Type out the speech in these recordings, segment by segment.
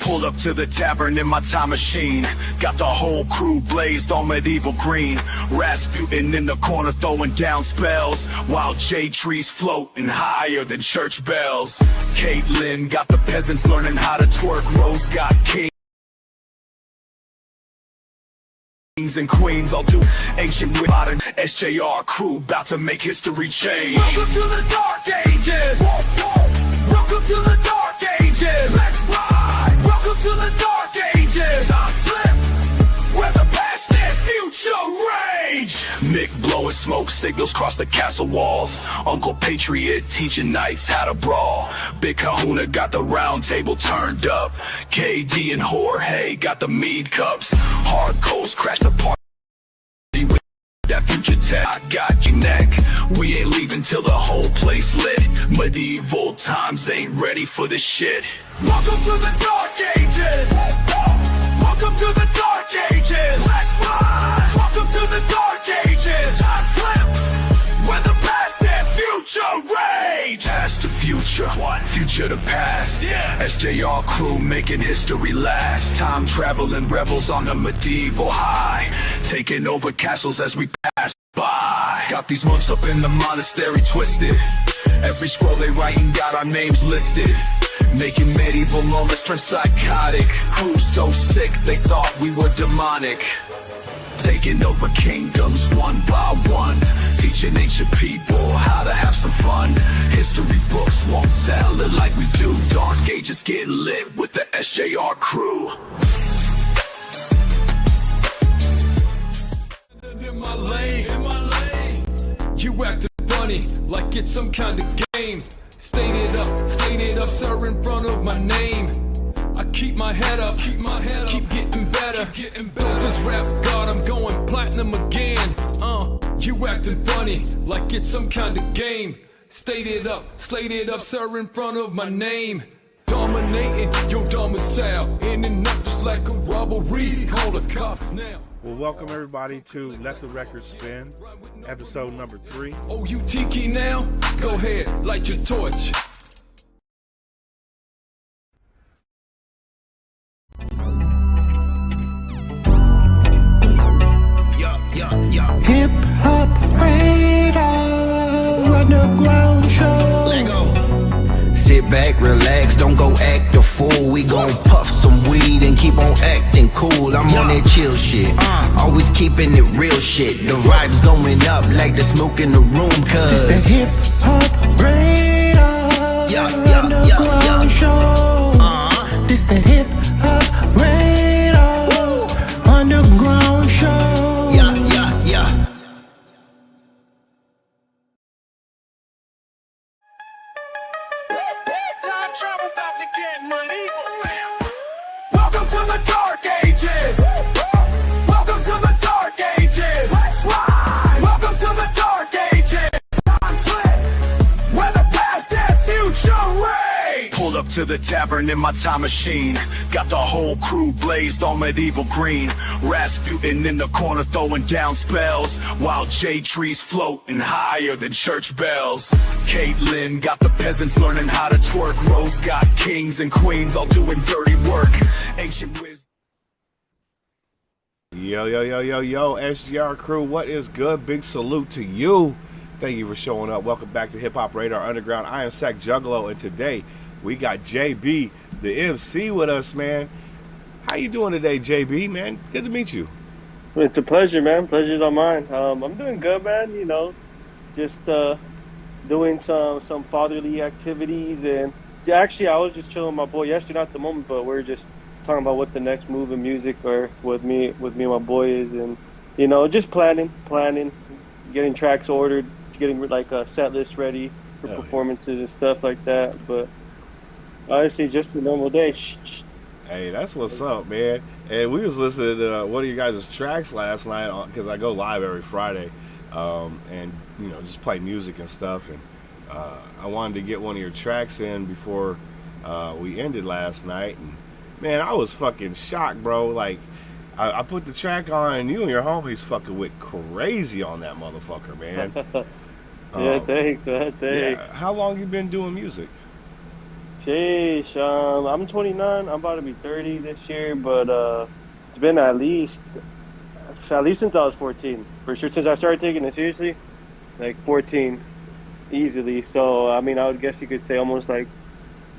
Pulled up to the tavern in my time machine. Got the whole crew blazed on medieval green. Rasputin in the corner throwing down spells, while jade trees floating higher than church bells. Caitlyn got the peasants learning how to twerk. Rose got kings and queens. I'll do ancient with modern. SJR crew about to make history change. Welcome to the dark ages. Whoa, whoa. Welcome to the dark ages. Let's ride. Welcome to the dark ages. Time slip where the past and future rage. Mick blowing smoke signals cross the castle walls. Uncle Patriot teaching knights how to brawl. Big Kahuna got the round table turned up. KD and Jorge got the mead cups. Hard coals crash the party with that future tech. I got your neck. We ain't leaving till the whole place lit. Medieval times ain't ready for this shit. Welcome to the dark ages. Welcome to the dark ages. Let's ride. Welcome to the dark ages. Time slip where the past and future rage. Past to future, future to past. SJR crew making history last. Time traveling rebels on a medieval high, taking over castles as we pass by. Got these monks up in the monastery twisted. Every scroll they writing got our names listed. Making medieval moments turn psychotic. Crew so sick they thought we were demonic. Taking over kingdoms one by one. Teaching ancient people how to have some fun. History books won't tell it like we do. Dark ages get lit with the SJR crew. In my lane, you acting funny like it's some kind of game. Stain it up, sir, in front of my name. I keep my head up, keep getting better. This rap god, I'm going platinum again. You acting funny like it's some kind of game. Slate it up, sir, in front of my name. Dominating your domicile, in and out just like a robbery. Call the cops now. Well, welcome everybody to Let the Record Spin, episode number 3. Oh, you tiki now? Go ahead, light your torch. Hip Hop Radar Underground Show. Let go. Sit back, relax, don't go act a fool. We gon' puff some weed and keep on acting cool. I'm on that chill shit, always keeping it real shit. The vibes going up like the smoke in the room, cause This the Hip Hop Radar Underground Show. This the Hip Hop Radar Underground Show. Welcome to the dark ages. Welcome to the dark ages. Let's ride. Welcome to the dark ages. Time slip where the past and future rage. Pulled up to the tavern in my time machine. Got the whole crew blazed on medieval green. Rasputin in the corner throwing down spells, while jade trees floating higher than church bells. Caitlyn got the peasants learning how to twerk. Rose got kings and queens all doing dirty work. Ancient wisdom. Yo, SGR crew, what is good? Big salute to you. Thank you for showing up. Welcome back to Hip Hop Radar Underground. I am Sack Juggalo, and today we got JB, the MC, with us, man. How you doing today, JB, man? Good to meet you. It's a pleasure, man. Pleasure's all mine. I'm doing good, man. You know, just doing some fatherly activities, and actually, I was just chilling with my boy yesterday, not at the moment, but we're just talking about what the next move in music or with me and my boy is, and you know, just planning, getting tracks ordered, getting like a set list ready for performances and stuff like that. But honestly, just a normal day. Hey, that's what's up, man. And we was listening to one of you guys' tracks last night because I go live every Friday, and you know, just play music and stuff. And I wanted to get one of your tracks in before we ended last night. And man, I was fucking shocked, bro. Like, I put the track on, and you and your homies fucking went crazy on that motherfucker, man. Yeah, thanks. Yeah. How long you been doing music? Sheesh. I'm 29. I'm about to be 30 this year, but it's been at least since I was 14, for sure. Since I started taking it seriously, like 14, easily. So I mean, I would guess you could say almost like,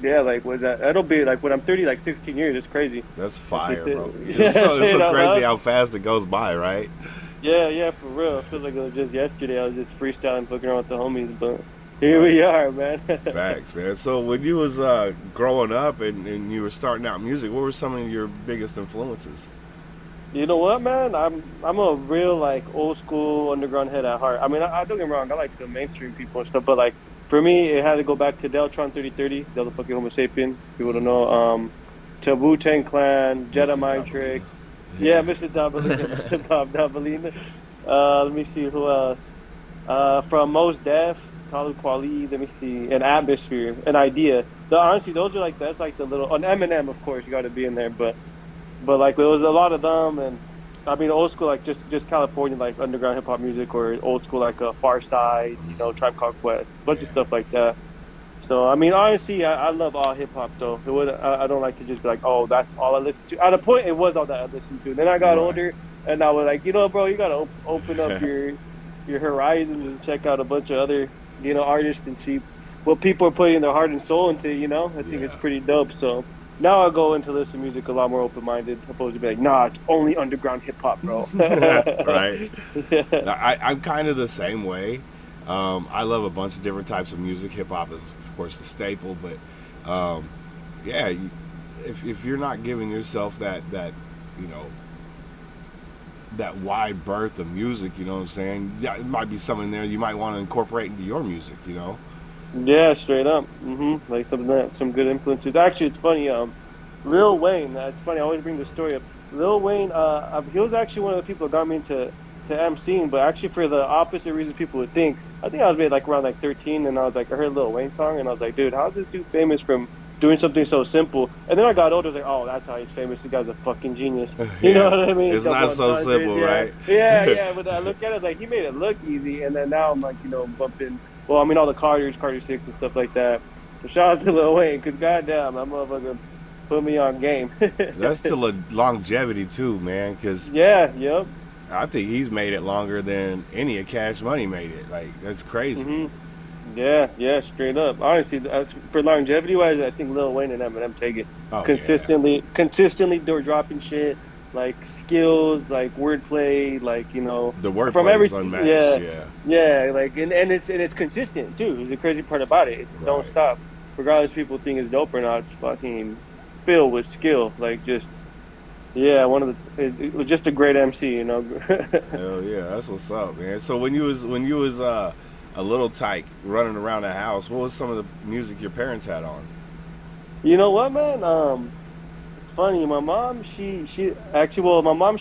yeah, like was that? That'll be like when I'm 30, like 16 years. It's crazy. That's fire, it. bro. Yeah, It's so say it out crazy loud. how fast it goes by, right? Yeah, for real. It feels like it was just yesterday. I was just freestyling, fucking around with the homies, but here we are, man. Facts, man. So when you was growing up and you were starting out music, what were some of your biggest influences? You know what, man? I'm a real like old school underground head at heart. I mean, I don't get me wrong. I like some mainstream people and stuff, but like for me, it had to go back to Deltron 3030, Delta fucking Homo sapien. People don't know. To Wu-Tang Clan, Jedi Mr. Mind Dabalina. Trick. Yeah, Mr. Dabalina, Mr. Bob Dabalina. Let me see who else. From Mos Def, Talib Kweli. Let me see, an Atmosphere, an Idea. Honestly, those are like that's like the little. On Eminem, of course, you got to be in there, but like there was a lot of them, and I mean old school like just California like underground hip hop music, or old school like a Far Side, Tribe Called Quest, a bunch of stuff like that. So I mean honestly, I love all hip hop though. It would I don't like to just be like, oh, that's all I listen to. At a point, it was all that I listened to. Then I got older, and I was like, bro, you gotta open up your horizons and check out a bunch of other artists and see what people are putting their heart and soul into. I think it's pretty dope. So. Now I go into listen to music a lot more open-minded, opposed to be like, nah, it's only underground hip-hop, bro. Right. Yeah. I'm kind of the same way. I love a bunch of different types of music. Hip-hop is, of course, the staple, but yeah, if you're not giving yourself that that wide berth of music, you know what I'm saying? Yeah, it might be something there you might want to incorporate into your music, Yeah, straight up. Like some good influences. Actually, it's funny. Lil Wayne. It's funny. I always bring this story up. Lil Wayne. He was actually one of the people that got me into MCing, but actually for the opposite reasons people would think. I think I was maybe like around like 13, and I was like, I heard a Lil Wayne song, and I was like, dude, how's this dude famous from doing something so simple? And then I got older, I was like, oh, that's how he's famous. The guy's a fucking genius. You know what I mean? It's not so simple, yeah. right? Yeah. But I look at it like he made it look easy, and then now I'm like, bumping. Well, I mean, all the Carter 6 and stuff like that. So shout out to Lil Wayne, because goddamn, that motherfucker put me on game. That's to longevity too, man. Because yeah, yep. I think he's made it longer than any of Cash Money made it. Like that's crazy. Yeah, straight up. Honestly, for longevity wise, I think Lil Wayne and Eminem take it consistently. They're dropping shit like skills, like wordplay, like The wordplay from is unmatched. Yeah, like and it's consistent too. The crazy part about it, it don't stop, regardless if people think it's dope or not. It's fucking filled with skill, like just. Yeah, it was just a great MC, Hell yeah, that's what's up, man. So when you was a little tyke running around the house, what was some of the music your parents had on? You know what, man? It's funny. My mom, she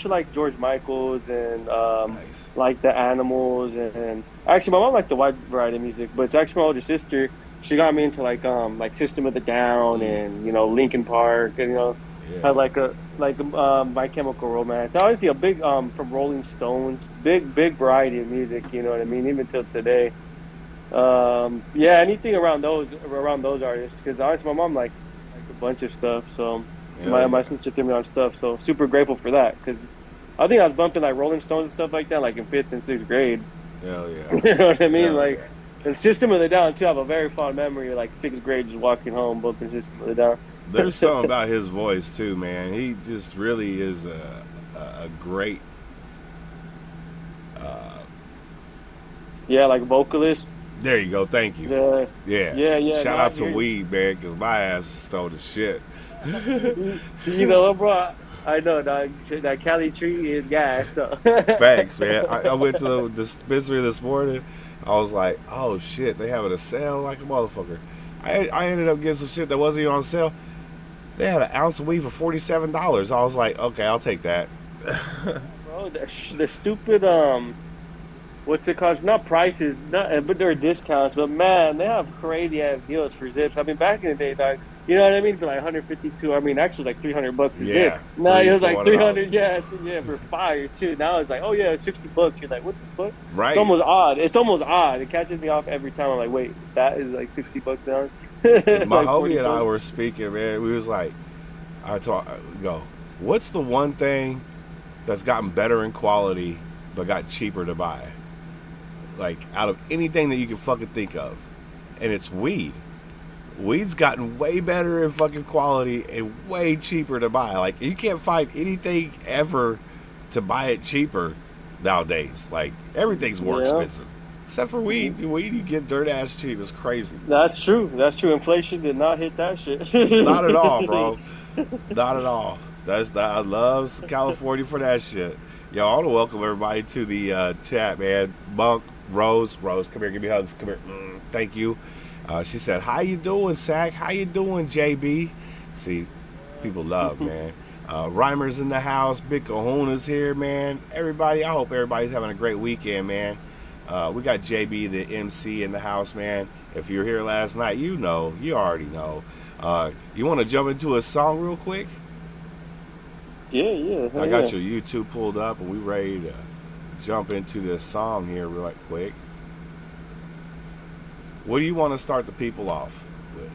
liked George Michael's and Nice. like the Animals and actually my mom liked the wide variety of music, but it's actually my older sister. She got me into like System of a Down and Linkin Park and had like My Chemical Romance. Obviously a big from Rolling Stones, big variety of music. You know what I mean? Even till today. Yeah, anything around those artists. Because honestly, my mom liked a bunch of stuff. So my sister threw me on stuff. So super grateful for that. Because I think I was bumping like Rolling Stones and stuff like that, like in 5th and 6th grade. Hell yeah. You know what I mean? Hell like, yeah. and System of the Down too. I have a very fond memory of like 6th grade, just walking home bumping System of the Down. There's something about his voice too, man. He just really is a great. Yeah, like vocalist. There you go. Thank you. Yeah. Shout no, out to I hear Weed, man, because my ass stole the shit. You know what, bro? I know that Cali tree is gas. So. Thanks, man. I went to the dispensary this morning. I was like, oh shit, they having a sale like a motherfucker. I ended up getting some shit that wasn't even on sale. They had an ounce of weed for $47. I was like, okay, I'll take that. Bro, the stupid what's it called? It's not prices, but they're discounts. But man, they have crazy ass deals for zips. I mean, back in the day, dog, you know what I mean? For like 152. I mean, actually, like $300 a zip. No, it was like 300. Yeah, for fire too. Now it's like, oh yeah, $60. You're like, what the fuck? Right. It's almost odd. It catches me off every time. I'm like, wait, that is like $60 now. My Like homie and I 44. were speaking, man. We was like, go, what's the one thing that's gotten better in quality but got cheaper to buy? Like, out of anything that you can fucking think of. And it's weed. Weed's gotten way better in fucking quality and way cheaper to buy. Like, you can't find anything ever to buy it cheaper nowadays. Like, everything's more Yeah. expensive. Except for weed. Weed you get dirt ass cheap. It's crazy. That's true. That's true. Inflation did not hit that shit. Not at all, bro. Not at all. I love California for that shit. Yo, I want to welcome everybody to the chat, man. Monk, Rose, come here, give me hugs. Come here. Thank you. She said, "How you doing, Sack? How you doing, JB?" See, people love, man. Rhymer's in the house. Big Kahuna's here, man. Everybody, I hope everybody's having a great weekend, man. We got JB, the MC, in the house, man. If you were here last night, you already know. You want to jump into a song real quick? Yeah. I got your YouTube pulled up, and we ready to jump into this song here real quick. What do you want to start the people off with?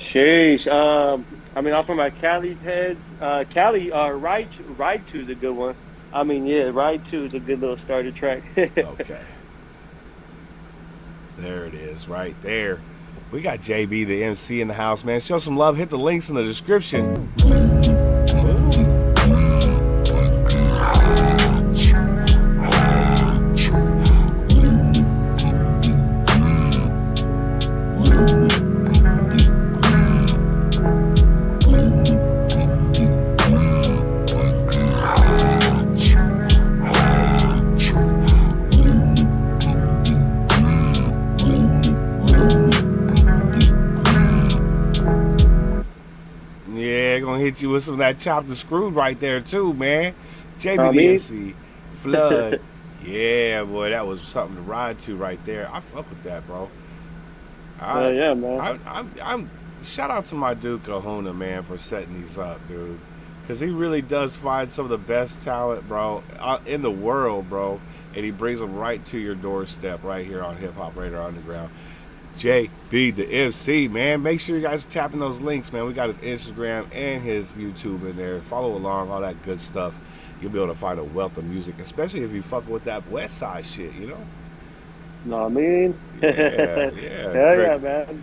Sheesh. I mean, off of my Cali heads, Cali, Ride To is a good one. I mean, yeah, Ride To is a good little starter track. Okay. There it is, right there. We got JB, the MC, in the house, man. Show some love. Hit the links in the description. Yeah, gonna hit you with some of that chopped and screwed right there too, man. JB the MC, Flood. Yeah, boy, that was something to ride to right there. I fuck with that, bro. Yeah, man. I'm shout out to my dude Kahuna, man, for setting these up, dude. Cause he really does find some of the best talent, bro, in the world, bro. And he brings them right to your doorstep right here on Hip Hop Radar Underground. JB the MC, man. Make sure you guys are tapping those links, man. We got his Instagram and his YouTube in there. Follow along, all that good stuff. You'll be able to find a wealth of music, especially if you fuck with that West Side shit, you know? Know what I mean? Yeah. Hell yeah, man.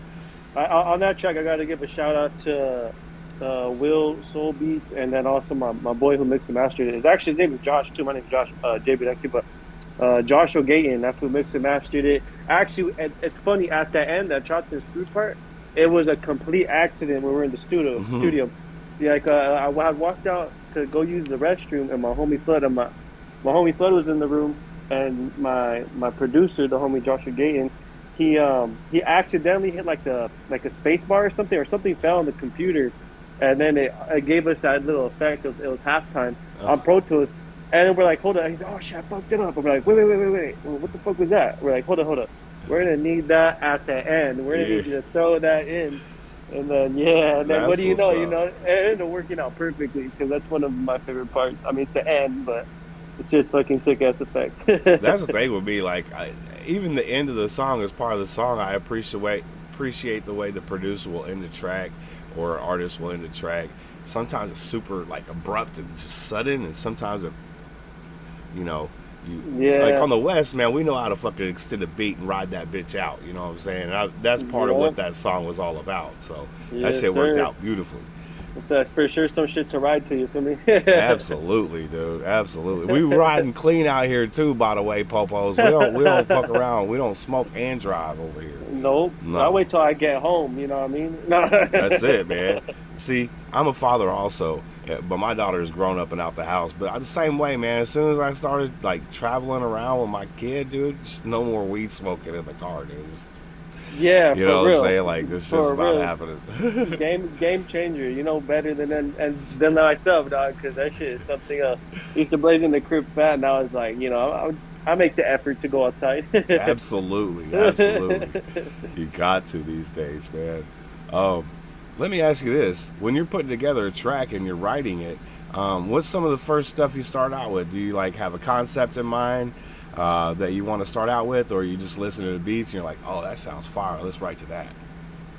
On that track, I got to give a shout out to Will Soul Beats, and then also my boy who mixed and mastered it. His name is Josh too. My name is Josh, JB, but Joshua Gayton, that's who mixed and mastered it. Actually, it's funny, at the end, that chopped and screwed part, it was a complete accident when we were in the studio. Like, I had walked out to go use the restroom, and my homie Flood was in the room, and my producer, the homie Joshua Gayton, he accidentally hit like a space bar or something fell on the computer, and then it gave us that little effect. It was halftime on Pro Tools, and then we're like, hold on. He's like, oh shit, I fucked it up. I'm like, wait. Well, what the fuck was that? We're like, hold on. We're gonna need that at the end. We're gonna need you to throw that in. And then what do you know? You know, it ended up working out perfectly, because that's one of my favorite parts. I mean, it's the end, but it's just fucking sick ass effect. That's the thing with me. Like, even the end of the song is part of the song. I appreciate the way the producer will end the track, or artist will end the track. Sometimes it's super like abrupt and just sudden, and sometimes it, you know, like on the West, man, we know how to fucking extend a beat and ride that bitch out. You know what I'm saying? That's part of what that song was all about. So that shit worked out beautifully. That's for sure some shit to ride to, you feel me? Absolutely, dude. Absolutely. We riding clean out here too, by the way, Popos. We don't fuck around. We don't smoke and drive over here. Nope. No. I wait till I get home, you know what I mean? That's it, man. See, I'm a father also, but my daughter has grown up and out the house. But the same way, man, as soon as I started like traveling around with my kid, dude, just no more weed smoking in the car, dude. Just, yeah, you know for real. what I'm saying? Like, this shit's not happening. game changer, you know, better than myself, dog, because that shit is something else. Used to blaze in the crib fat, now it's like, you know, I make the effort to go outside. Absolutely. You got to these days, man. Let me ask you this. When you're putting together a track and you're writing it, what's some of the first stuff you start out with? Do you like have a concept in mind that you want to start out with, or you just listen to the beats and you're like, oh, that sounds fire, let's write to that?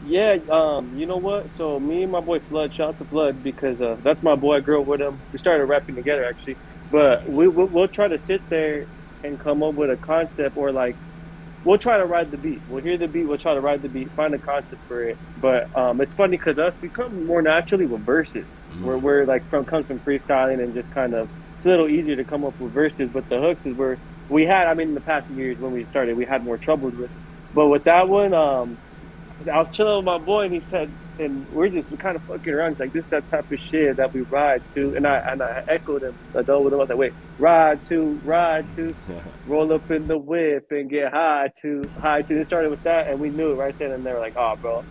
Yeah, you know what? So me and my boy Flood, shout out to Flood because that's my boy. I grew up with him. We started rapping together actually, but Nice. we'll try to sit there and come up with a concept or like we'll try to ride the beat. We'll hear the beat. We'll try to ride the beat. Find a concept for it. But it's funny because us we come more naturally with verses. We're like from comes from freestyling and just kind of it's a little easier to come up with verses. But the hooks is where we had. I mean, in the past years when we started, we had more troubles with. But with that one, I was chilling with my boy and he said, and we kind of fucking around. He's like, this is that type of shit that we ride to. And I echoed him. I told him, I was like, wait, ride to, roll up in the whip and get high to. It started with that and we knew it right then and there. Like, oh, bro,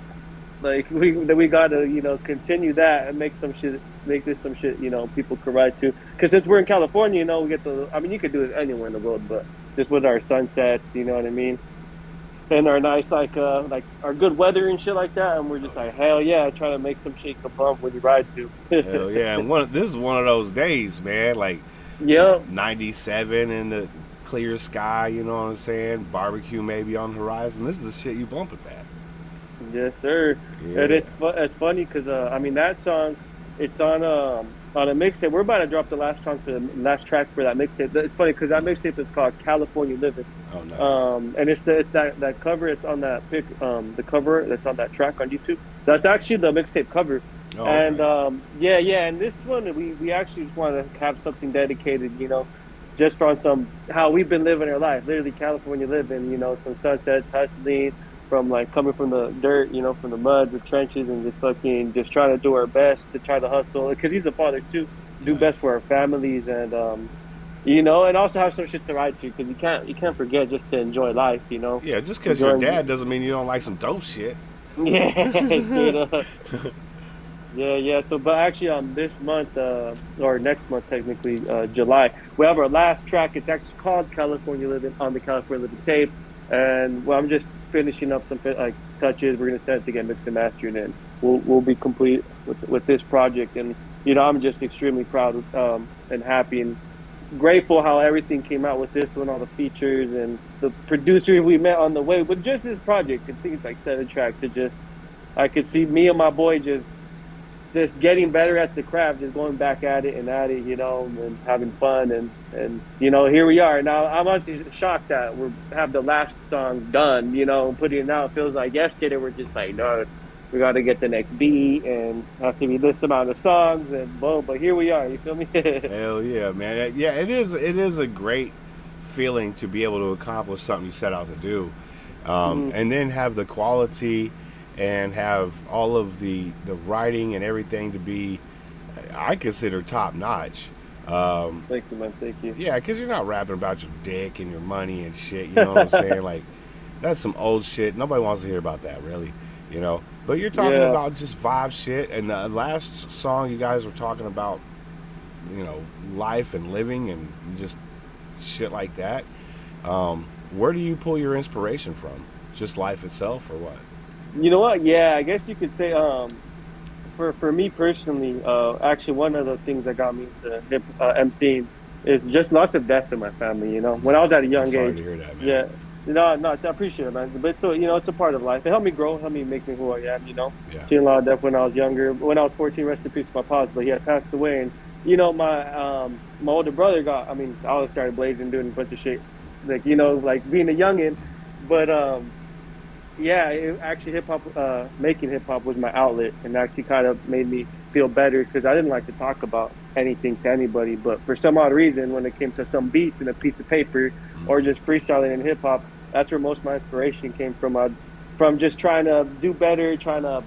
like we gotta, continue that and make this some shit, people could ride to. Because since we're in California, we get I mean, you could do it anywhere in the world, but just with our sunsets, you know what I mean? And our nice like our good weather and shit like that, and we're just like hell yeah, trying to make some shit come bump when you ride to. Hell yeah! And this is one of those days, man. Like Yep. 97 in the clear sky. You know what I'm saying? Barbecue maybe on the horizon. This is the shit you bump at that. Yes, sir. Yeah. And it's funny because I mean that song, it's on a mixtape. We're about to drop the last song for the last track for that mixtape. It's funny because that mixtape is called California Living. Oh, nice. And it's that cover. It's on that pic. The cover that's on that track on YouTube. That's actually the mixtape cover. Oh, And okay. yeah. And this one we actually just want to have something dedicated. Just on some how we've been living our life. Literally California living. Some sunsets, hustling, from like coming from the dirt, from the mud, the trenches, and just trying to do our best to try to hustle. Because he's a father too, do best for our families, and and also have some shit to ride to. Because you can't forget just to enjoy life. Yeah, just because you're a Enjoying- dad doesn't mean you don't like some dope shit. Yeah, straight up. Yeah. So, but actually, this month or next month, technically, July, we have our last track. It's actually called California Living on the California Living tape, and I'm just finishing up some like touches. We're gonna send it to get mixed and mastered, and we'll be complete with this project. And I'm just extremely proud and happy and grateful how everything came out with this one, all the features and the producer we met on the way with just this project. I think it's like 7 tracks. I could see me and my boy just getting better at the craft, just going back at it, and having fun, and here we are. Now I'm actually shocked that we have the last song done, putting it out. It feels like yesterday we're just like, no, we got to get the next beat and have to be this amount of songs and boom. But here we are. You feel me? Hell yeah, man. Yeah, it is. It is a great feeling to be able to accomplish something you set out to do, and then have the quality and have all of the writing and everything to be, I consider, top notch. Thank you, man. Thank you. Yeah, because you're not rapping about your dick and your money and shit. You know what I'm saying? Like, that's some old shit. Nobody wants to hear about that, really. But you're talking Yeah. about just vibe shit. And the last song you guys were talking about, life and living and just shit like that. Where do you pull your inspiration from? Just life itself, or what? You know what? Yeah, I guess you could say for me personally, actually one of the things that got me into hip MCing is just lots of death in my family. When I was at a young Sorry age. to hear that, man. Yeah. No, I appreciate it, man. But so it's a part of life. It helped me grow, helped me make me who I am. Yeah. Seeing a lot of death when I was younger. When I was 14, rest in peace to my pops, but he had passed away. And my older brother I always started blazing, doing a bunch of shit, like like being a youngin. But yeah, actually hip hop, making hip hop was my outlet, and actually kind of made me feel better because I didn't like to talk about anything to anybody. But for some odd reason, when it came to some beats and a piece of paper or just freestyling in hip hop, that's where most of my inspiration came from. From just trying to do better, trying to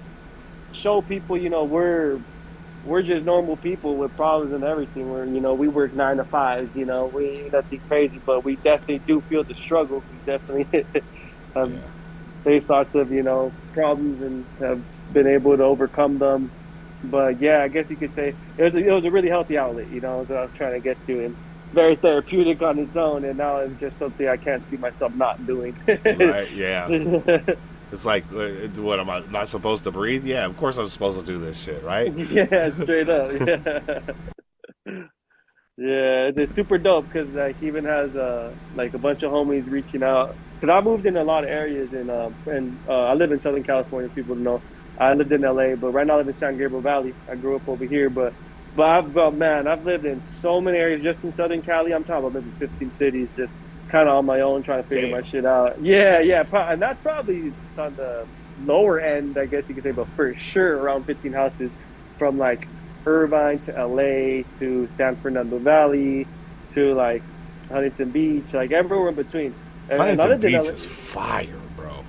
show people, we're just normal people with problems and everything. We work 9 to 5s. We ain't nothing crazy, but we definitely do feel the struggle. We definitely have faced lots of problems and have been able to overcome them. But yeah, I guess you could say it was a really healthy outlet. Is what I was trying to get to, and very therapeutic on its own. And now it's just something I can't see myself not doing. Right? Yeah. It's like, what am I not supposed to breathe? Yeah, of course I'm supposed to do this shit, right? Yeah, straight up. Yeah. Yeah, it's super dope because like he even has like a bunch of homies reaching out. Because I moved in a lot of areas and I live in Southern California. People know I lived in LA, but right now I live in San Gabriel Valley. I grew up over here, man, I've lived in so many areas just in Southern Cali. I'm talking about living 15 cities, just kind of on my own, trying to figure Damn. my shit out. Yeah, yeah, and that's probably on the lower end, I guess you could say, but for sure around 15 houses from like Irvine to LA to San Fernando Valley to like Huntington Beach, like everywhere in between. And I Huntington lived in Beach LA. is fire, bro.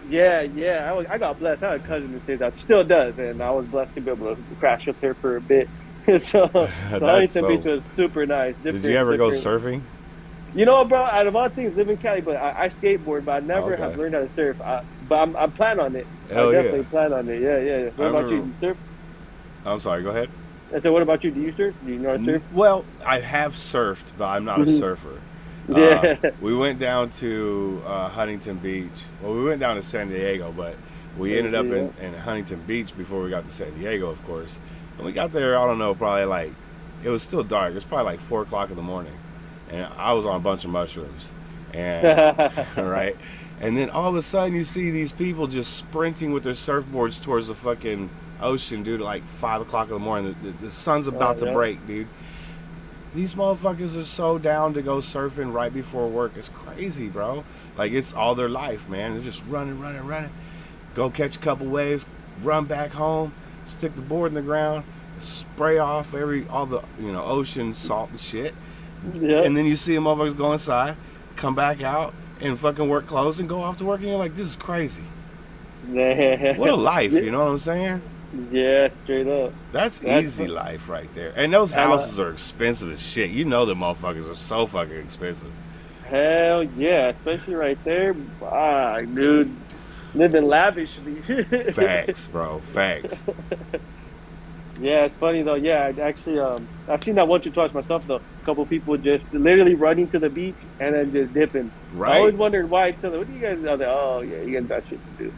Yeah, yeah. I got blessed. I had a cousin that stays out, still does, and I was blessed to be able to crash up there for a bit. so That's Huntington Beach so. was super nice. Did you ever go Different. surfing? You know, bro. Out of all things, live in Cali, but I skateboard, but I never Okay. have learned how to surf. But I'm plan on it. Hell I yeah. definitely plan on it. Yeah, yeah. What I about you? remember- Do you surf? I'm sorry. Go ahead. I said, what about you? Do you surf? Do you know how to surf? Well, I have surfed, but I'm not a Mhm. surfer. Yeah. We went down to Huntington Beach. Well, we went down to San Diego, but we ended up in Huntington Beach before we got to San Diego, of course. And we got there, I don't know, probably like, it was still dark. It was probably like 4 o'clock in the morning. And I was on a bunch of mushrooms. And, right? And then all of a sudden you see these people just sprinting with their surfboards towards the fucking ocean, dude, at like 5 o'clock in the morning. The sun's about to yeah. break, dude. These motherfuckers are so down to go surfing right before work. It's crazy, bro. Like, it's all their life, man. They're just running. Go catch a couple waves, run back home, stick the board in the ground, spray off all the ocean salt and shit. Yeah. And then you see the motherfuckers go inside, come back out, and fucking work clothes and go off to work. And you're like, this is crazy. What a life, you know what I'm saying? Yeah, straight up. That's easy life right there. And those houses are expensive as shit. You know the motherfuckers are so fucking expensive. Hell yeah, especially right there. Ah, dude, living lavishly. Facts, bro. Facts. Yeah, it's funny though. Yeah, I actually, I've seen that once or twice myself though. A couple people just literally running to the beach and then just dipping. I always Right? wondered why. So what do you guys? I was like, oh yeah, you guys got shit to do.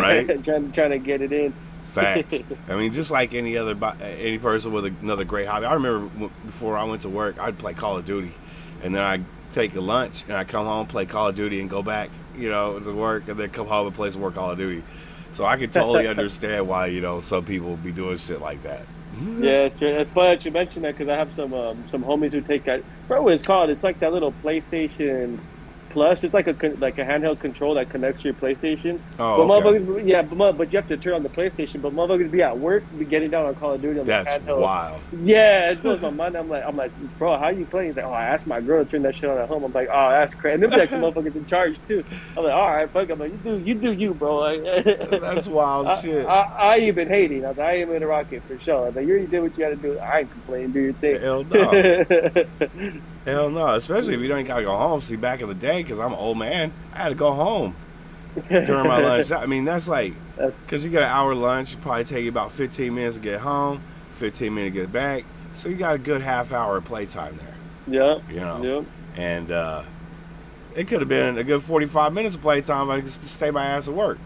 Right. trying to get it in. Facts. I mean, just like any person with another great hobby. I remember before I went to work, I'd play Call of Duty, and then I'd take a lunch and I'd come home, play Call of Duty, and go back, to work, and then come home and play some more Call of Duty. So I could totally understand why some people be doing shit like that. Yeah, it's funny that you mentioned that because I have some homies who take that. I forgot what it's called. It's like that little PlayStation Plus. It's like a handheld control that connects to your PlayStation. Oh, but okay. motherfuckers, yeah, but you have to turn on the PlayStation. But motherfuckers be at work, be getting down on Call of Duty on the That's handheld. wild. Yeah, it blows my mind. I'm like, bro, how you playing? He's like, oh, I asked my girl to turn that shit on at home. I'm like, oh, that's crazy. And then like some motherfuckers in charge too. I'm like, all right, fuck. I'm like, you do you, bro. Like, That's wild shit. I even hating. I was like, I am in a rocket for sure. I was like, you already did what you had to do. I ain't complaining. Do your thing. Hell no. Hell no. Especially if you don't gotta go home. See, back in the day, because I'm an old man, I had to go home during my lunch. I mean, that's like, because you get an hour lunch, it probably take you about 15 minutes to get home, 15 minutes to get back. So you got a good half hour of playtime there. Yeah. And it could have been a good 45 minutes of playtime if I could stay my ass at work.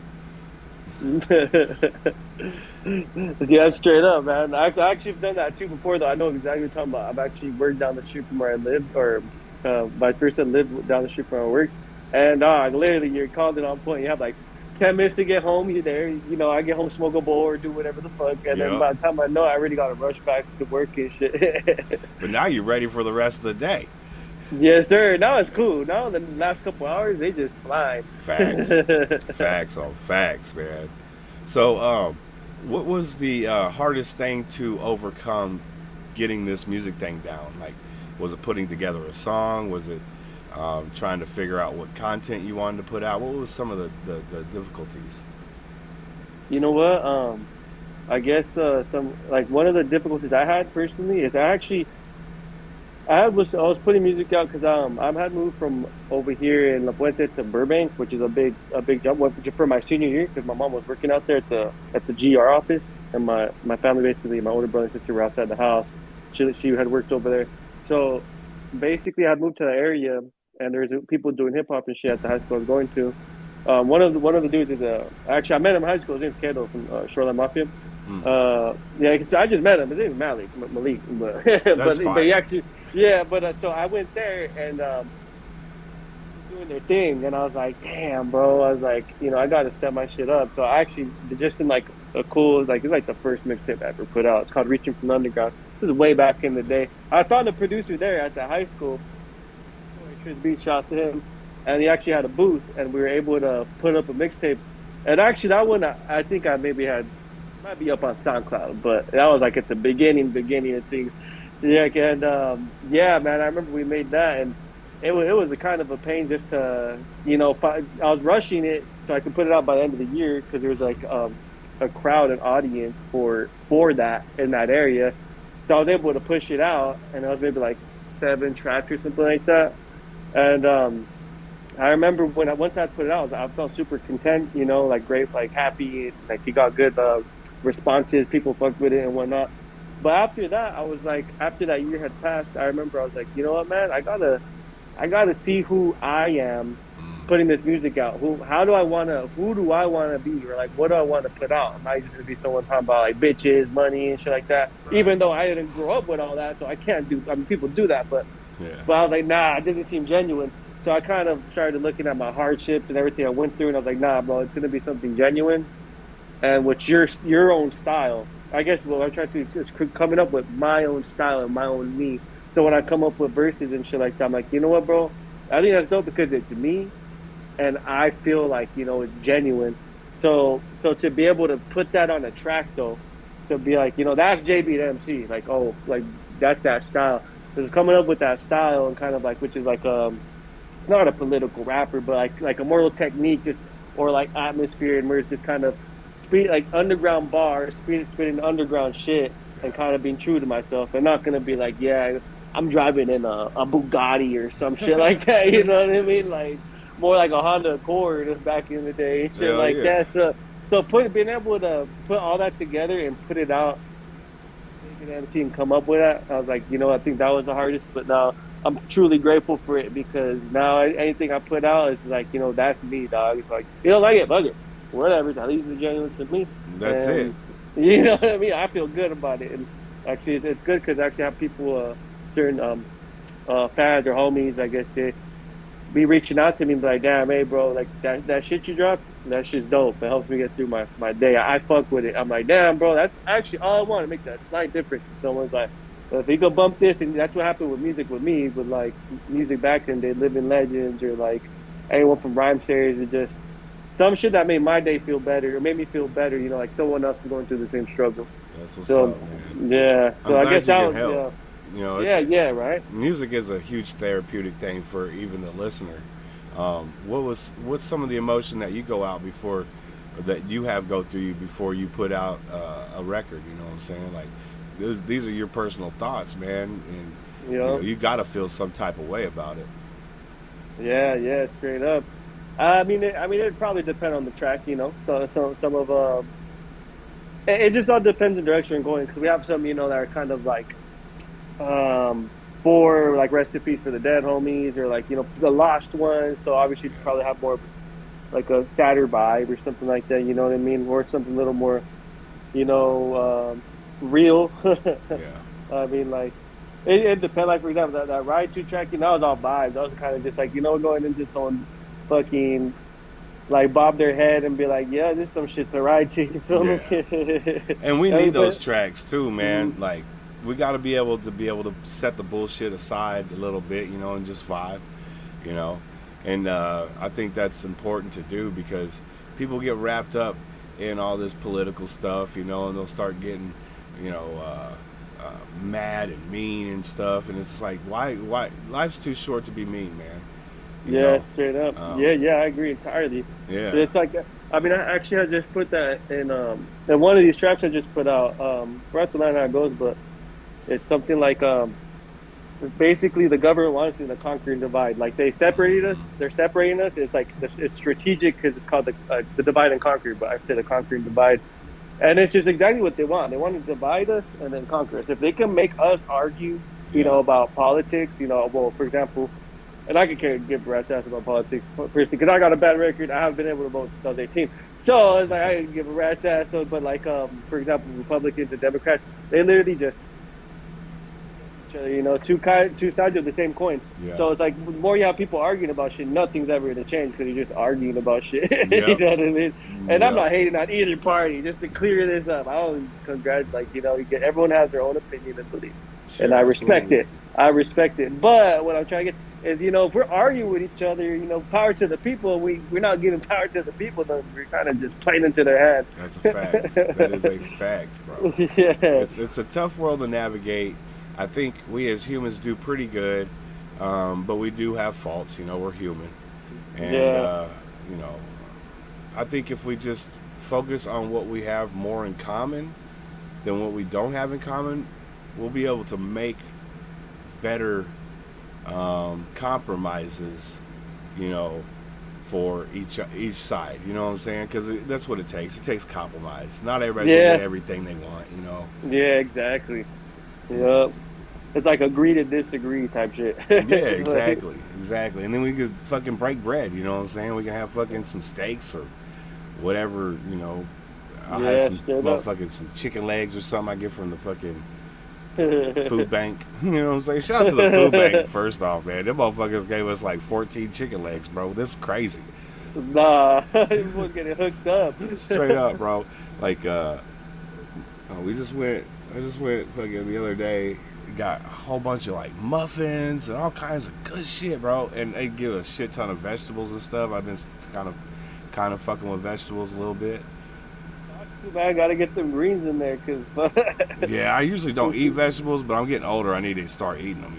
Yeah, straight up, man. I actually have done that too before, though. I know exactly what you're talking about. I've actually worked down the street from where I live, or vice versa, lived down the street from where I work. And literally, you're called it on point. You have like 10 minutes to get home. You're there. I get home, smoke a bowl, or do whatever the fuck. And then by the time I know, I already got to rush back to work and shit. But now you're ready for the rest of the day. Yes, sir. Now it's cool. Now the last couple hours, they just fly. Facts. Facts on facts, man. So, what was the hardest thing to overcome getting this music thing down? Like, was it putting together a song? Was it trying to figure out what content you wanted to put out? What was some of the difficulties? You know what? I guess one of the difficulties I had personally is I was putting music out because I had moved from over here in La Puente to Burbank, which is a big jump for my senior year because my mom was working out there at the GR office, and my family, basically my older brother and sister, were outside the house. She had worked over there, so basically I moved to the area, and there's people doing hip hop and shit at the high school I was going to. One of the dudes is actually I met him in high school. His name's Kedo from Shoreline Mafia. Yeah, 'cause I just met him. His name is Malik, but but fine. he actually, yeah. But so I went there and doing their thing, and I was like, damn, bro. I was like, I got to step my shit up. So I actually just in like a cool, like it's like the first mixtape I ever put out. It's called Reaching from the Underground. This is way back in the day. I found a producer there at the high school. Chris Beach, shout to him, and he actually had a booth, and we were able to put up a mixtape. And actually, that one I think I maybe had might be up on SoundCloud, but that was like at the beginning of things. Yeah, and yeah, man, I remember we made that, and it was a kind of a pain just to I was rushing it so I could put it out by the end of the year because there was like a crowd, an audience for that in that area. So I was able to push it out, and it was maybe like 7 tracks or something like that. And I remember once I put it out, I felt super content, like great, like happy, like he got good responses, people fucked with it and whatnot. But after that, I was like, after that year had passed, I remember I was like, you know what, man, I gotta see who I am putting this music out. Who do I wanna be, or like what do I want to put out? Am I just gonna be someone talking about like bitches, money, and shit like that? Right. Even though I didn't grow up with all that, so I can't do. I mean, people do that, but. Yeah. But I was like, nah, it doesn't seem genuine. So I kind of started looking at my hardships and everything I went through, and I was like, nah, bro, it's gonna be something genuine, and with your own style. I guess what I'm trying to do is coming up with my own style and my own me. So when I come up with verses and shit like that, I'm like, you know what, bro? I think that's dope because it's me, and I feel like it's genuine. So to be able to put that on a track though, to be like, that's JB the MC, like, oh, like that's that style. Just coming up with that style and kind of like, which is like not a political rapper, but like a moral technique, just or like atmosphere, and where it's just kind of like underground bars, spitting underground shit, and kind of being true to myself, and not gonna be like, yeah, I'm driving in a Bugatti or some shit like that, you know what I mean? Like more like a Honda Accord back in the day, shit like that. So being able to put all that together and put it out. MC and come up with that, I was like, I think that was the hardest, but now I'm truly grateful for it because now anything I put out is like, that's me, dog. It's like, you don't like it, bug it, whatever. At least it's genuine to me. That's it. You know what I mean? I feel good about it, and actually, it's good because I actually have people, certain fans or homies, I guess, they be reaching out to me and be like, damn, hey, bro, like that shit you dropped. That shit's dope. It helps me get through my day. I fuck with it. I'm like, damn, bro, that's actually all I want to make that slight difference. Someone's like, well, if you go bump this, and that's what happened with music with me, with like music back then, they Living Legends or like anyone from Rhyme Series, or just some shit that made my day feel better or made me feel better, like someone else is going through the same struggle. That's what's up, man. Yeah. So I guess that was, help. Right? Music is a huge therapeutic thing for even the listener. What's some of the emotion that you go out before, or that you have go through you before you put out a record? You know what I'm saying? Like these are your personal thoughts, man, and you got to feel some type of way about it. Yeah, straight up. I mean, it probably depend on the track, So some of it just all depends on the direction you're going, because we have some, that are kind of like for like recipes for the dead homies, or like the lost ones. So obviously you probably have more like a sadder vibe or something like that. You know what I mean? Or something a little more, real. Yeah. I mean, like it depends. Like for example, that Ride 2 track, that was all vibes. That was kind of just like going into someone fucking like bob their head and be like, yeah, this some shit to ride to. You feel me? And we need those tracks too, man. Mm-hmm. Like. We got to be able to set the bullshit aside a little bit, and just vibe, and I think that's important to do, because people get wrapped up in all this political stuff, and they'll start getting, mad and mean and stuff, and it's like, why life's too short to be mean, man. Straight up. I agree entirely. Yeah. But it's like, I mean, I just put that in one of these tracks I just put out. Forgot the line how it goes, but it's something like, basically the government wants us to conquer and divide. Like they're separating us. It's like, it's strategic because it's called the divide and conquer, but I say the conquer and divide. And it's just exactly what they want. They want to divide us and then conquer us. If they can make us argue, about politics, well, for example, and I could give a rat's ass about politics personally because I got a bad record. I haven't been able to vote since 2018, so it's like I can give a rat's ass. So, but like for example, Republicans and Democrats, they literally just two sides of the same coin. Yeah. So it's like the more you have people arguing about shit, nothing's ever gonna change because you're just arguing about shit. Yep. You know what I mean? And I'm Yep. not hating on either party. Just to clear this up, I always congratulate. Everyone has their own opinion and belief, Sure, and I respect absolutely. it. I respect it. But what I'm trying to get is, if we're arguing with each other, power to the people. We're not giving power to the people. Then we're kind of just playing into their hands. That's a fact. That is a fact, bro. Yeah. It's a tough world to navigate. I think we as humans do pretty good, but we do have faults. We're human, and Yeah. I think if we just focus on what we have more in common than what we don't have in common, we'll be able to make better compromises, for each side. You know what I'm saying? Because that's what it takes. It takes compromise. Not everybody's gonna Yeah. get everything they want. Yeah, exactly. Yep. It's like agree to disagree type shit. Yeah, exactly. And then we could fucking break bread. You know what I'm saying? We can have fucking some steaks or whatever. I'll Yeah, have some straight up. motherfucking some chicken legs or something I get from the fucking food bank. You know what I'm saying? Shout out to the food bank first off, man. Them motherfuckers gave us like 14 chicken legs, bro. This is crazy. Nah, everyone's getting hooked up. Straight up, bro. Like, I just went fucking the other day, got a whole bunch of like muffins and all kinds of good shit, bro. And they give a shit ton of vegetables and stuff. I've been kind of fucking with vegetables a little bit. Man, I gotta get them greens in there, cause Yeah, I usually don't eat vegetables, but I'm getting older. I need to start eating them,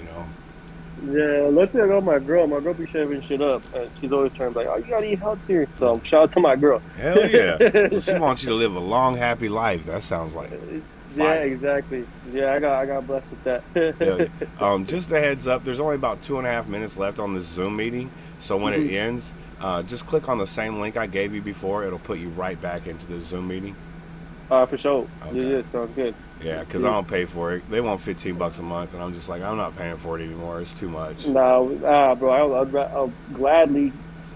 yeah. Let's say I know my girl. My girl be shaving shit up. She's always trying to be like, oh, you gotta eat healthier. So shout out to my girl. Hell yeah. Well, she wants you to live a long, happy life. That sounds like Yeah, fire. Exactly. Yeah, I got blessed with that. Hell yeah. Just a heads up, there's only about 2.5 minutes left on this Zoom meeting. So when it ends, just click on the same link I gave you before. It'll put you right back into the Zoom meeting. For sure. Okay. Yeah, sounds good. Yeah, because I don't pay for it. They want $15 a month, and I'm just like, I'm not paying for it anymore. It's too much. Bro, I'll gladly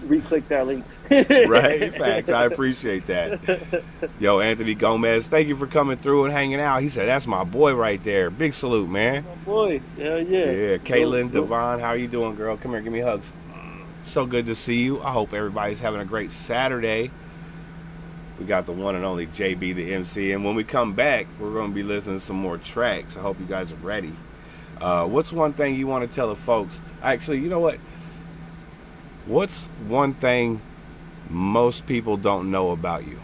re-click that link. Right? Facts. I appreciate that. Yo, Anthony Gomez, thank you for coming through and hanging out. He said, that's my boy right there. Big salute, man. Oh, boy. Hell yeah. Yeah, Caitlin, Go. Devon, how you doing, girl? Come here, give me hugs. So good to see you. I hope everybody's having a great Saturday. We got the one and only JB, the MC, and when we come back, we're going to be listening to some more tracks. I hope you guys are ready. What's one thing you want to tell the folks? Actually, you know what? What's one thing most people don't know about you?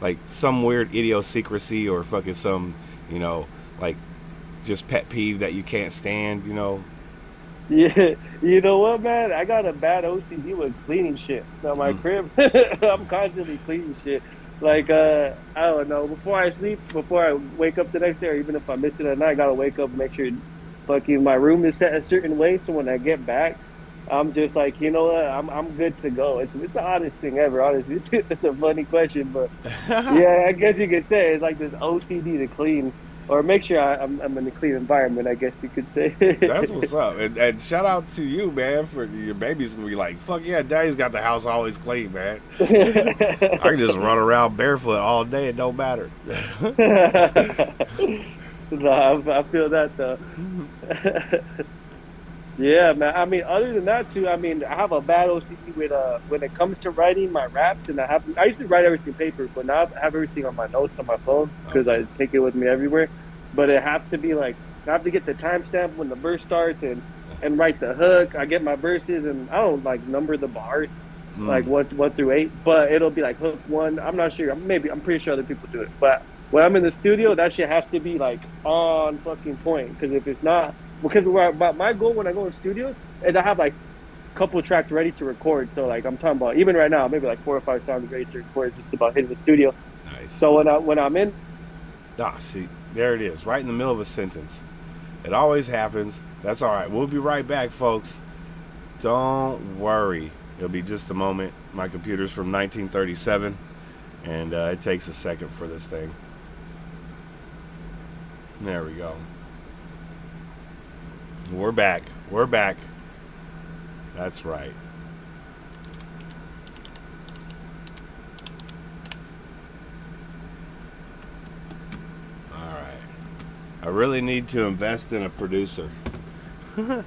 Like some weird idiosyncrasy or fucking some, like just pet peeve that you can't stand, Yeah, you know what, man? I got a bad OCD with cleaning shit. Now my crib, I'm constantly cleaning shit. Like, I don't know. Before I sleep, before I wake up the next day, or even if I miss it at night, I gotta wake up and make sure fucking my room is set a certain way. So when I get back, I'm just like, you know what? I'm good to go. It's the oddest thing ever. Honestly, it's a funny question, but yeah, I guess you could say it's like this OCD to clean. Or make sure I'm in a clean environment, I guess you could say. That's what's up. And shout out to you, man, for your babies gonna be like, fuck yeah, daddy's got the house always clean, man. I can just run around barefoot all day, it don't matter. Nah, I feel that though. Yeah, man. I mean, other than that too, I mean, I have a bad OCD with when it comes to writing my raps, and I used to write everything paper, but now I have everything on my notes on my phone because I take it with me everywhere. But it has to be like I have to get the timestamp when the verse starts and write the hook. I get my verses and I don't like number the bars like 1 through 8, but it'll be like hook 1. I'm not sure. I'm pretty sure other people do it, but when I'm in the studio, that shit has to be like on fucking point. Because if it's not, because my goal when I go in studio is I have like a couple of tracks ready to record. So like I'm talking about even right now, maybe like 4 or 5 songs ready to record, just about hitting the studio. Nice. So when I'm in, See, there it is, right in the middle of a sentence. It always happens. That's all right. We'll be right back, folks. Don't worry. It'll be just a moment. My computer's from 1937, and it takes a second for this thing. There we go. We're back. That's right. All right. I really need to invest in a producer. I'm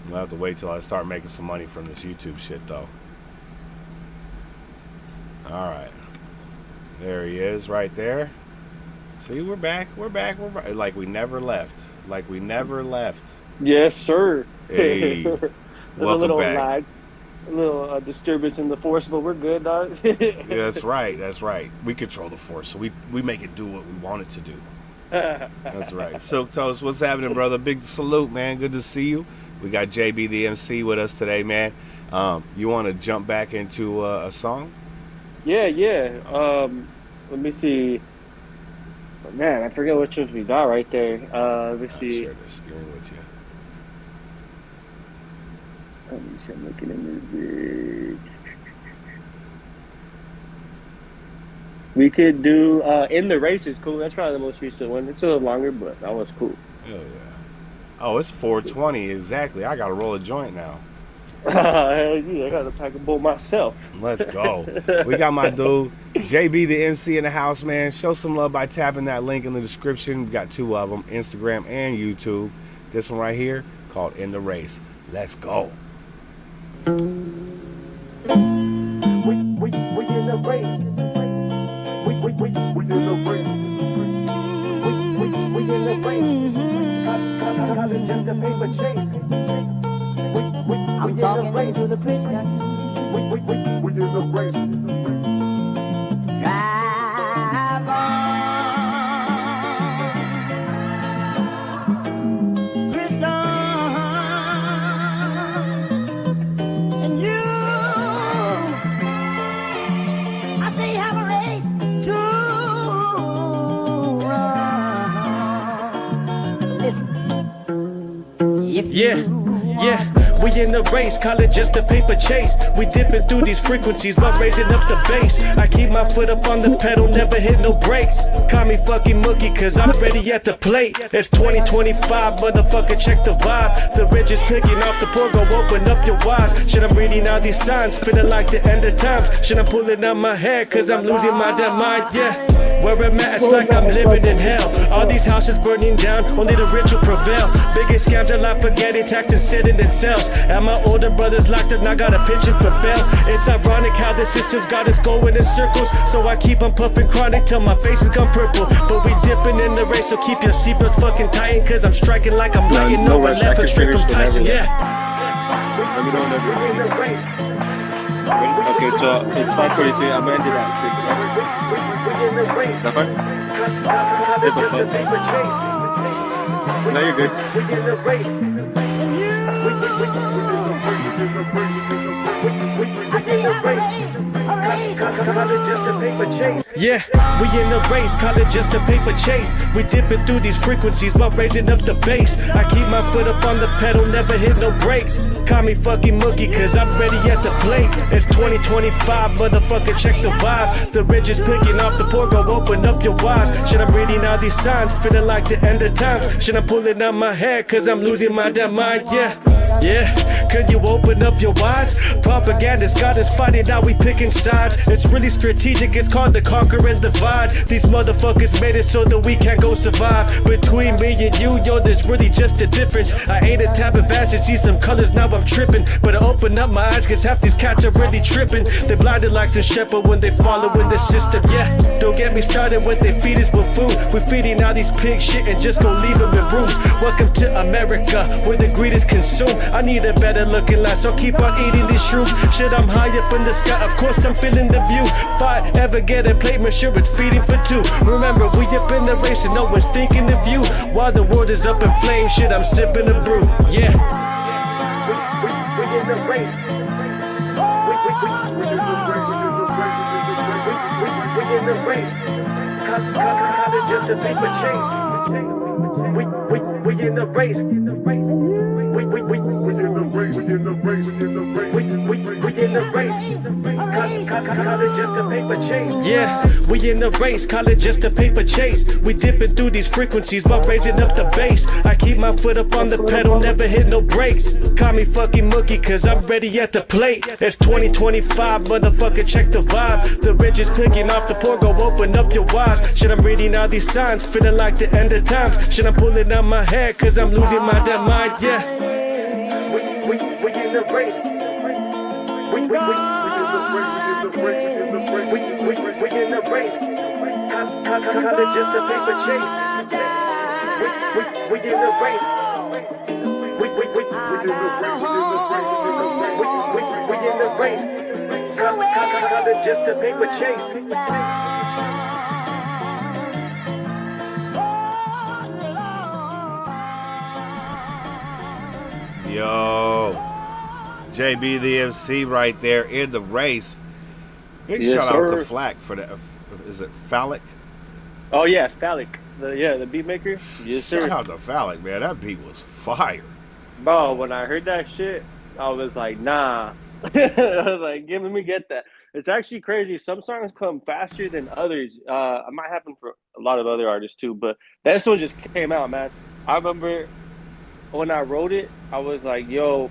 gonna have to wait till I start making some money from this YouTube shit, though. All right. There he is, right there. See, we're back. We're back. We're back. Like we never left. Like we never left. Yes, sir. Hey, There's a welcome little back. lag, a little disturbance in the force, but we're good, dog. Yeah, that's right. That's right. We control the force, so we make it do what we want it to do. That's right. Silk Toast, what's happening, brother? Big salute, man. Good to see you. We got JB the MC with us today, man. You want to jump back into a song? Yeah. Let me see. Oh, man, I forget which ones we got right there. Let me see. Share the screen with you. Let me see. I'm looking in this. We could do In the Race is cool. That's probably the most recent one. It's a little longer, but that was cool. Hell yeah. Oh, it's 4:20 exactly. I gotta roll a joint now. Hell yeah, I got to pack a bowl myself. Let's go. We got my dude, JB the MC in the house, man. Show some love by tapping that link in the description. We got 2 of them, Instagram and YouTube. This one right here called In the Race. Let's go. We in the race. We in the race. We in the race. Cause it's just a paper chase. I'm talking to the Christian. We in the race. Drive on, Christian, and you. I say have a race to run. Listen, if Yeah, we in the race, call it just a paper chase. We dipping through these frequencies while raising up the bass. I keep my foot up on the pedal, never hit no brakes. Call me fucking Mookie, cause I'm ready at the plate. It's 2025, motherfucker, check the vibe. The rich is picking off the poor, go open up your eyes. Shit, I'm reading all these signs, feeling like the end of times. Shit, I'm pulling up my hair, cause I'm losing my damn mind, yeah. Where I'm at, it's like I'm living in hell. All these houses burning down, only the rich will prevail. Biggest scams are like forgetting tax and sitting in cells. And my older brother's locked up, now got a pitching for bail. It's ironic how the system's got us going in circles. So I keep on puffing chronic till my face is gone purple. But we dipping in the race, so keep your seatbelts fucking tighten. Cause I'm striking like I'm lighting no left hook straight from Tyson, yeah. Let me know whenever you're in the race. Okay, so it's 5:43. I'm gonna end it at 6. That part? No, you're good. Yeah, we in the race, call it just a paper chase. We dipping through these frequencies while raising up the bass. I keep my foot up on the pedal, never hit no brakes. Call me fucking Mookie, cause I'm ready at the plate. It's 2025, motherfucker, check the vibe. The rich is picking off the poor, go open up your eyes. Shit, I'm reading all these signs, feeling like the end of times. Shit, I'm pulling out my hair, cause I'm losing my damn mind, yeah. Yeah, could you open up your eyes? Propaganda's got us fighting, now we picking sides. It's really strategic, it's called the conquer and divide. These motherfuckers made it so that we can't go survive. Between me and you, yo, there's really just a difference. I ate a tab of acid, see some colors, now I'm tripping. But I open up my eyes, cause half these cats are really tripping. They blinded like the shepherd when they follow in the system, yeah. Don't get me started when they feed us with food. We're feeding all these pig shit and just gon' leave them in rooms. Welcome to America, where the greed is consumed. I need a better looking life, so keep on eating these shrooms. Shit, I'm high up in the sky, of course I'm feeling the view. If I ever get a plate, make sure it's feeding for 2. Remember, we up in the race and no one's thinking of you. While the world is up in flames, shit, I'm sipping a brew, yeah. We in the race. We in the race. Cause it's just a paper chase. We We in the race. We in the race. We in the race. Call it just a paper chase. Yeah, we in the race. Call it just a paper chase. We dipping through these frequencies while raising up the bass. I keep my foot up on the pedal, never hit no brakes. Call me fucking Mookie, cause I'm ready at the plate. It's 2025, motherfucker, check the vibe. The rich is picking off the poor, go open up your eyes. Shit, I'm reading all these signs, feeling like the end of times. Shit, I'm pulling out my hair, cause I'm losing my damn mind, yeah. We in the race. We in the race. Call it just a paper chase. We in the race. We in the race. Call it just a paper chase. Yo, JB the MC right there in the race. Big Yes, shout out sir. to Flack for that. Is it Phallic? Oh yeah, Phallic. The beat maker. Yes, sir. Shout out to Phallic, man. That beat was fire. Bro, when I heard that shit, I was like, nah. I was like, let me get that. It's actually crazy. Some songs come faster than others. It might happen for a lot of other artists too, but this one just came out, man. I remember when I wrote it, I was like, yo,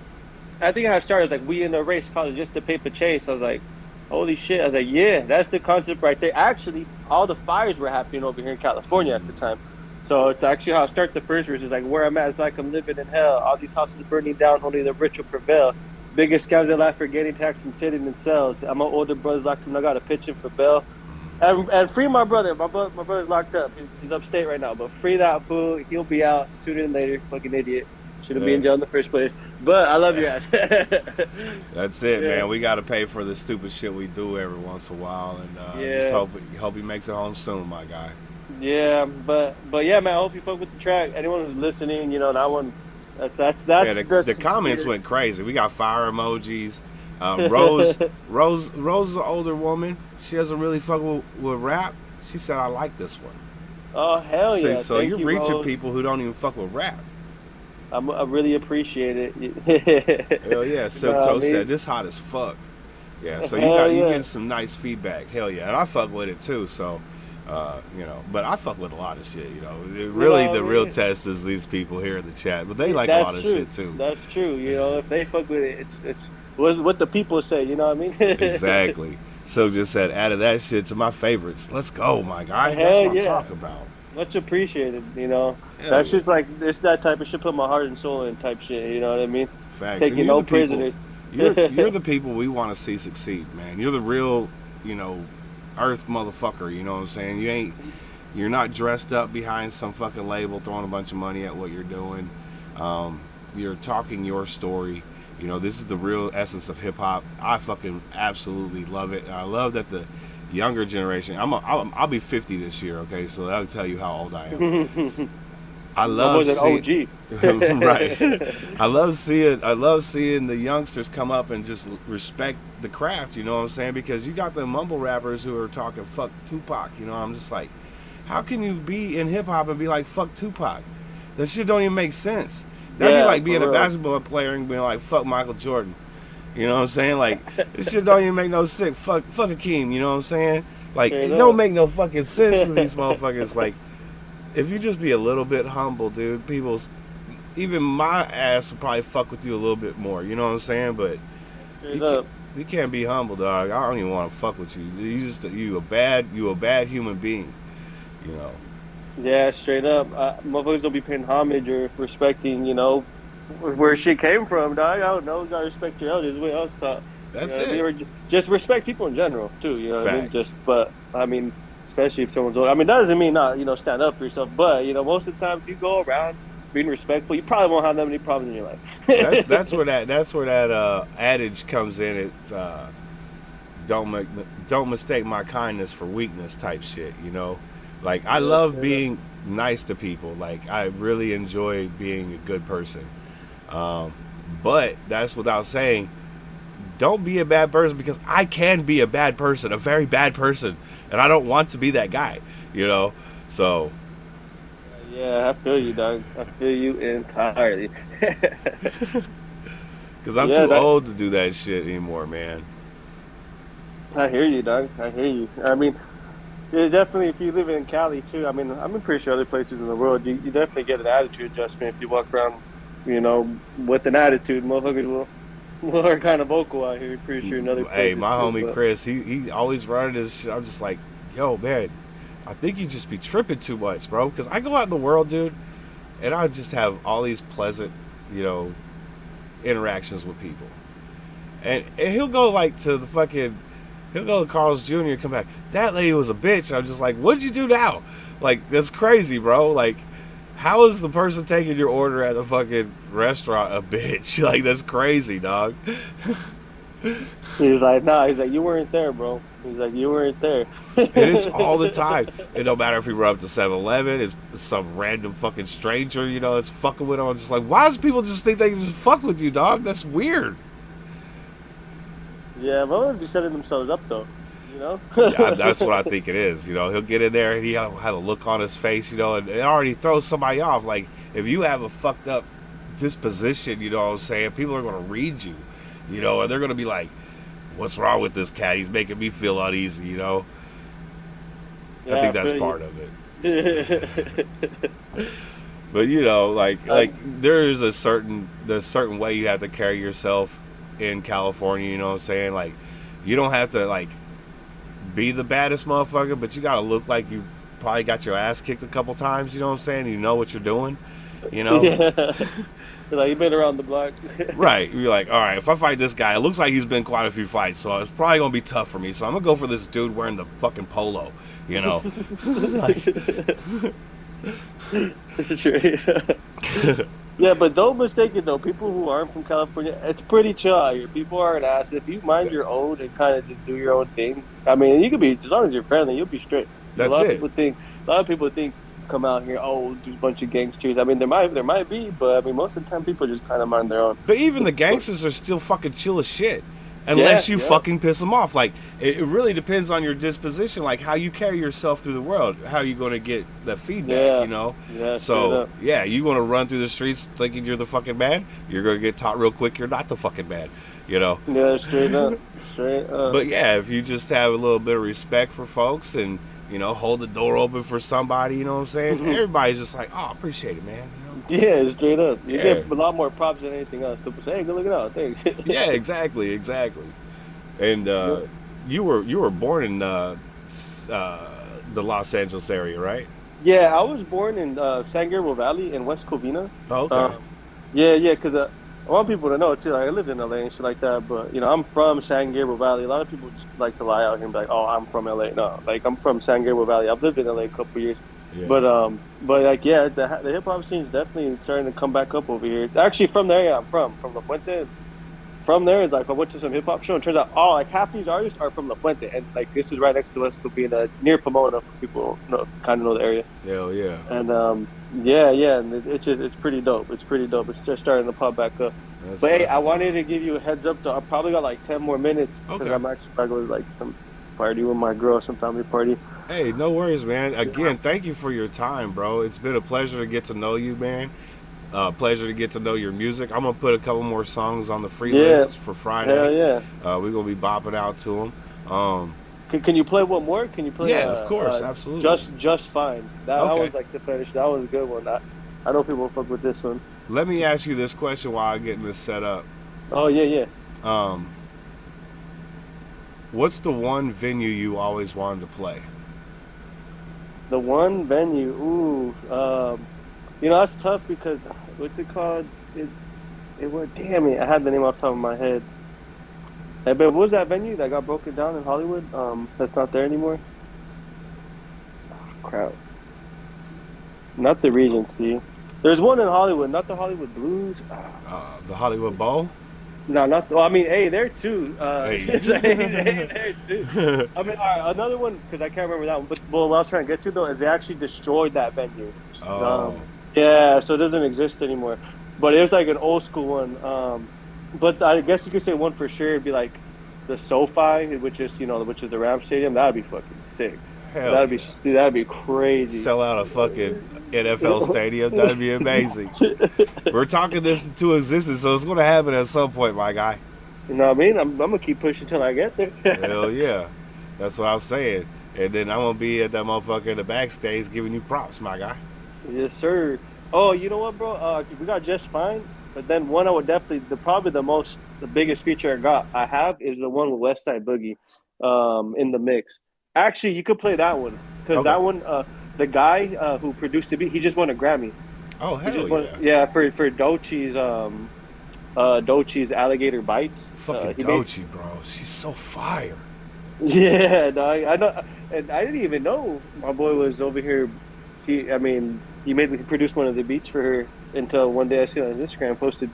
I think I started like, we in the race, called it just a paper chase. I was like, holy shit. I was like, yeah, that's the concept right there. Actually, all the fires were happening over here in California at the time. So it's actually how I start the first verse. It's like, where I'm at, it's like I'm living in hell. All these houses burning down, only the rich will prevail. Biggest scams in life are getting taxed and sitting in cells. I'm an older brother's locked up and I got to pitch in for bail. And free my brother. My brother's locked up. He's upstate right now. But free that fool. He'll be out sooner than later. Fucking idiot. Shouldn't be in jail in the first place. But I love your ass. That's it, Yeah. man. We got to pay for the stupid shit we do every once in a while, and Yeah. just hope he makes it home soon, my guy. Yeah, but yeah, man. I hope you fuck with the track. Anyone who's listening, that one. That's Yeah, the comments went crazy. We got fire emojis. Rose is an older woman. She doesn't really fuck with rap. She said, I like this one. Oh hell yeah! So Thank you're you, reaching Rose. people who don't even fuck with rap. I really appreciate it. Hell yeah. Silk Nah, Toe man. said, this hot as fuck. Yeah, so you Hell yeah. get some nice feedback. Hell yeah. And I fuck with it too, so but I fuck with a lot of shit, Really, the real test is these people here in the chat, but they like a lot of true. shit too. That's true. If they fuck with it, it's what the people say. You know what I mean? Exactly. So just said, added that shit to my favorites. Let's go, my guy. That's Hell what I'm yeah. talking about. Much appreciated. Hell That's yeah. just like it's that type of shit. Put my heart and soul in type shit. You know what I mean? Facts. And Taking you're no the people- prisoners. You're the people we want to see succeed, man. You're the real, earth motherfucker, you know what I'm saying? You're not dressed up behind some fucking label throwing a bunch of money at what you're doing. You're talking your story. This is the real essence of hip hop. I fucking absolutely love it. And I love that the younger generation, I'll be 50 this year, okay? So that'll tell you how old I am. I love an seeing, OG. right. I love seeing the youngsters come up and just respect the craft, you know what I'm saying? Because you got the mumble rappers who are talking fuck Tupac, I'm just like, how can you be in hip hop and be like fuck Tupac? That shit don't even make sense. That'd be Yeah, like being for a real. basketball player and being like fuck Michael Jordan. You know what I'm saying? Like, this shit don't even make no sense. Fuck Akeem, you know what I'm saying? Like, Straight it up. don't make no fucking sense to these motherfuckers. Like, if you just be a little bit humble, dude, even my ass would probably fuck with you a little bit more. You know what I'm saying? But Straight up. you can't be humble, dog. I don't even want to fuck with you. You a bad human being. Yeah, straight up. Motherfuckers don't be paying homage or respecting, where shit came from, dog. I don't know. You gotta respect your elders. What else taught? That's You know, it. Just respect people in general, too. You know what I mean? Facts. Especially if someone's old. That doesn't mean not, stand up for yourself. But, most of the time, if you go around being respectful, you probably won't have that many problems in your life. That's where that adage comes in. It's don't mistake my kindness for weakness type shit. Like, I love being nice to people. Like, I really enjoy being a good person. But that's without saying, don't be a bad person, because I can be a bad person, a very bad person, and I don't want to be that guy. So Yeah, I feel you, dog. I feel you entirely. Because I'm Yeah, too that- old to do that shit anymore, man. I hear you, dog. I hear you. I mean, yeah, definitely. If you live in Cali too, I mean, I'm pretty sure other places in the world, you definitely get an attitude adjustment if you walk around, with an attitude. Motherfuckers are kind of vocal out here. Pretty sure in other places. Hey, my too, homie but- Chris, he always running this shit. I'm just like, yo, man, I think you just be tripping too much, bro. Because I go out in the world, dude, and I just have all these pleasant, interactions with people. And he'll go like to the fucking, he'll go to Carl's Jr. and come back. That lady was a bitch. And I'm just like, what'd you do now? Like, that's crazy, bro. Like, how is the person taking your order at the fucking restaurant a bitch? Like, that's crazy, dog. He was like, nah. He's like, you weren't there, bro. He's like, you weren't there. And it's all the time. It don't matter if we run up to 7-Eleven, it's some random fucking stranger, that's fucking with them. I'm just like, why does people just think they can just fuck with you, dog? That's weird. Yeah, but be setting themselves up though. Yeah, that's what I think it is. He'll get in there and he'll have a look on his face, and it already throws somebody off. Like, if you have a fucked up disposition, you know what I'm saying, people are going to read you, and they're going to be like, what's wrong with this cat? He's making me feel uneasy, Yeah, I think that's feel part you. of it. But like there's a certain way you have to carry yourself in California, you know what I'm saying? Like, you don't have to like be the baddest motherfucker, but you gotta look like you probably got your ass kicked a couple times, you know what I'm saying? You know what you're doing, Yeah. Like, you've been around the block. Right. You're like, all right, if I fight this guy, it looks like he's been quite a few fights, so it's probably gonna be tough for me. So I'm gonna go for this dude wearing the fucking polo, Like, It's true. Yeah, but don't mistake it though. People who aren't from California, it's pretty chill out here. People aren't ass. If you mind your own and kind of just do your own thing, I mean, you could be, as long as you're friendly, you'll be straight. That's a lot it. A lot of people think come out here, oh, do a bunch of gangsters. I mean, there might be, but I mean, most of the time people just kind of mind their own. but even the gangsters are still fucking chill as shit. Unless you Yeah. fucking piss them off. Like, it really depends on your disposition, like how you carry yourself through the world, how you going to get that feedback, Yeah. Yeah, straight So, up. yeah, you want to run through the streets thinking you're the fucking man, you're going to get taught real quick you're not the fucking man, Yeah, straight up. Straight up. But, yeah, if you just have a little bit of respect for folks and, hold the door open for somebody, you know what I'm saying? Mhm. Everybody's just like, oh, I appreciate it, man. Yeah, straight up. You Yeah. get a lot more props than anything else. People say, hey, good looking out. Thanks. Yeah, exactly. And you were born in the Los Angeles area, right? Yeah, I was born in San Gabriel Valley in West Covina. Oh, okay. Yeah, because I want people to know too. Like, I lived in LA and shit like that, but I'm from San Gabriel Valley. A lot of people just like to lie out here and be like, "Oh, I'm from LA." No, like, I'm from San Gabriel Valley. I've lived in LA a couple years, Yeah. but like, yeah, the hip hop scene is definitely starting to come back up over here. Actually, from the area I'm from La Fuente. From there, it's like I went to some hip hop show and turns out, like half these artists are from La Fuente, and like this is right next to us, being near Pomona for people who kind of know the area. Hell yeah. And yeah, and it's pretty dope. It's pretty dope. It's just starting to pop back up. That's But hey, awesome. I wanted to give you a heads up. I probably got like 10 more minutes because Okay. I'm actually probably going to like some party with my girl, some family party. Hey, no worries, man. Again, thank you for your time, bro. It's been a pleasure to get to know you, man. Pleasure to get to know your music. I'm gonna put a couple more songs on the free Yeah. list for Friday. Hell yeah! We're gonna be bopping out to them. Can you play one more? Can you play? Yeah, of course, absolutely. Just fine. That Okay. was like the finish. That was a good one. I know people fuck with this one. Let me ask you this question while I'm getting this set up. Oh yeah. What's the one venue you always wanted to play? The one venue. Ooh. That's tough because what's it called? It was, damn it, I had the name off the top of my head. Hey, but what was that venue that got broken down in Hollywood? That's not there anymore. Oh, crap. Not the Regency. There's one in Hollywood, not the Hollywood Blues. The Hollywood Bowl? No, not. Well, I mean, hey, there too. Hey. Hey, there too. I mean, all right, another one because I can't remember that one. But what I was trying to get to though is they actually destroyed that venue. Oh. Yeah, so it doesn't exist anymore. But it was like an old school one. But I guess you could say one for sure would be like the SoFi, which is the Rams Stadium. That'd be fucking sick. Hell That'd be yeah. dude, that'd be crazy. Sell out a fucking NFL stadium. That'd be amazing. We're talking this into existence, so it's going to happen at some point, my guy. You know what I mean? I'm gonna keep pushing till I get there. Hell yeah. That's what I'm saying. And then I'm going to be at that motherfucker in the backstage giving you props, my guy. Yes, sir. Oh, you know what, bro? We got Just Fine, but then one I would definitely, the biggest feature I have is the one with Westside Boogie, in the mix. Actually, you could play that one because Okay. that one, the guy who produced the beat, he just won a Grammy. Oh, He hell just yeah. won, yeah, for Dochi's Alligator Bites. Fucking he made- Doechii, bro. She's so fire. Yeah, dog. I know, and I didn't even know my boy was over here. He produced one of the beats for her until one day I see on his Instagram posted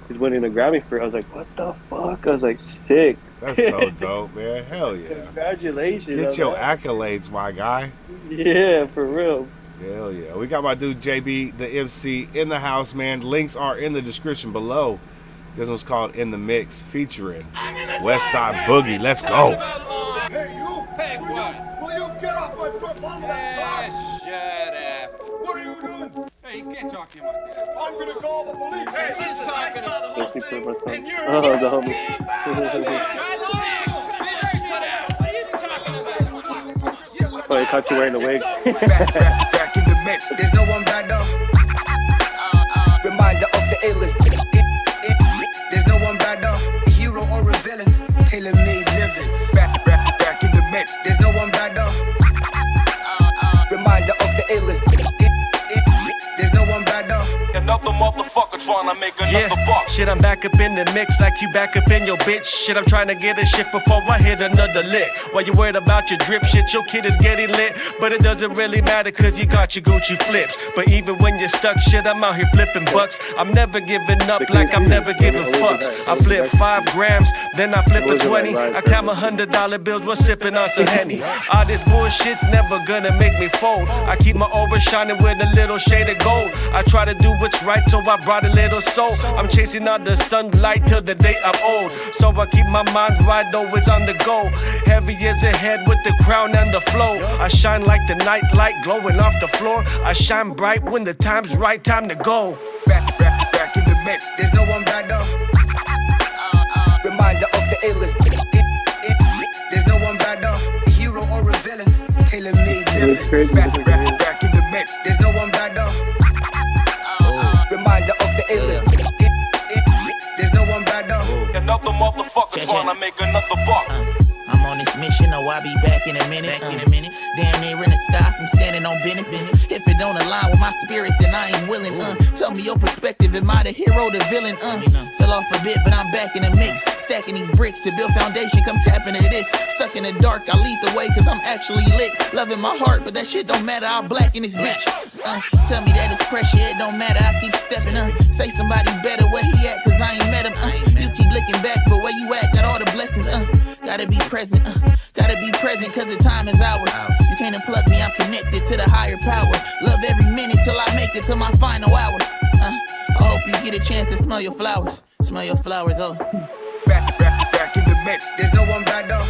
he's winning a Grammy for her. I was like, what the fuck? I was like, sick. That's so dope, man. Hell yeah. Congratulations. Get your man. accolades, my guy. Yeah, for real. Hell yeah. We got my dude JB, the MC, in the house, man. Links are in the description below. This one's called In the Mix, featuring Westside Boogie. Let's go. Hey, you! Hey, will you get off my front lawn with that car? Shut up. What are you doing? Hey, you can't talk to him like that. I'm gonna call the police. Hey, He's talking. Thank you for my time. And you're Oh, the homie. Oh, he caught you wearing a wig. Back in the mix. There's no one back though. Reminder of the A-list. There's no one back though. A hero or a villain. Tailor-made living. Back in the mix. There's no one back though. Reminder of the A-list. There's no one back though. Another motherfucker trying to make another buck. Shit, I'm back up in the mix like you back up in your bitch. Shit, I'm trying to get a shit before I hit another lick. While you worried about your drip shit, your kid is getting lit. But it doesn't really matter cause you got your Gucci flips. But even when you're stuck, shit, I'm out here flipping bucks. I'm never giving up like I'm never giving fucks. I flip 5 grams, then I flip a 20. I count my $100 bills while sipping on some Henny. All this bullshit's never gonna make me fold. I keep my aura shining with a little shade of gold. I try to do what's right, so I brought a little soul. I'm chasing all the sunlight till the day I'm old. So I keep my mind right, always on the go. Heavy as a head with the crown and the flow. I shine like the night light glowing off the floor. I shine bright when the time's right, time to go. Back in the mix. There's no one back though. Reminder of the A-list. There's no one back though. A hero or a villain. Tailor-made living. Back in the mix. There's no one back though. Reminder of the A-list. There's no one back though. Another motherfucker trying to make another buck. I'm on this mission, oh, I'll be back in a minute. Damn near in the sky from standing on business. If it don't align with my spirit, then I ain't willing. Tell me your perspective, am I the hero, the villain? Fell off a bit, but I'm back in the mix. Stacking these bricks to build foundation, come tapping at this. Stuck in the dark, I lead the way, cause I'm actually lit. Loving my heart, but that shit don't matter, I'll blacken this bitch. Tell me that it's pressure, it don't matter, I keep stepping up. Say somebody better where he at, cause I ain't met him. You keep looking back, but where you at, got all the blessings. Gotta be present, cause the time is ours. You can't unplug me, I'm connected to the higher power. Love every minute till I make it to my final hour. I hope you get a chance to smell your flowers. Smell your flowers, oh. Back in the mix. There's no one back though.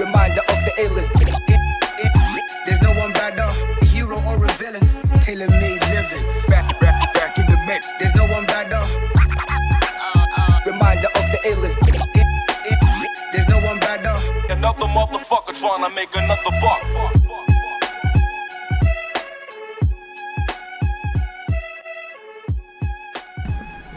Reminder of the A-list. There's no one back though. A hero or a villain. Tailor-made living. Back in the mix. There's no one back though. Reminder of the A-list. There's no one back though. Another motherfucker trying to make another buck.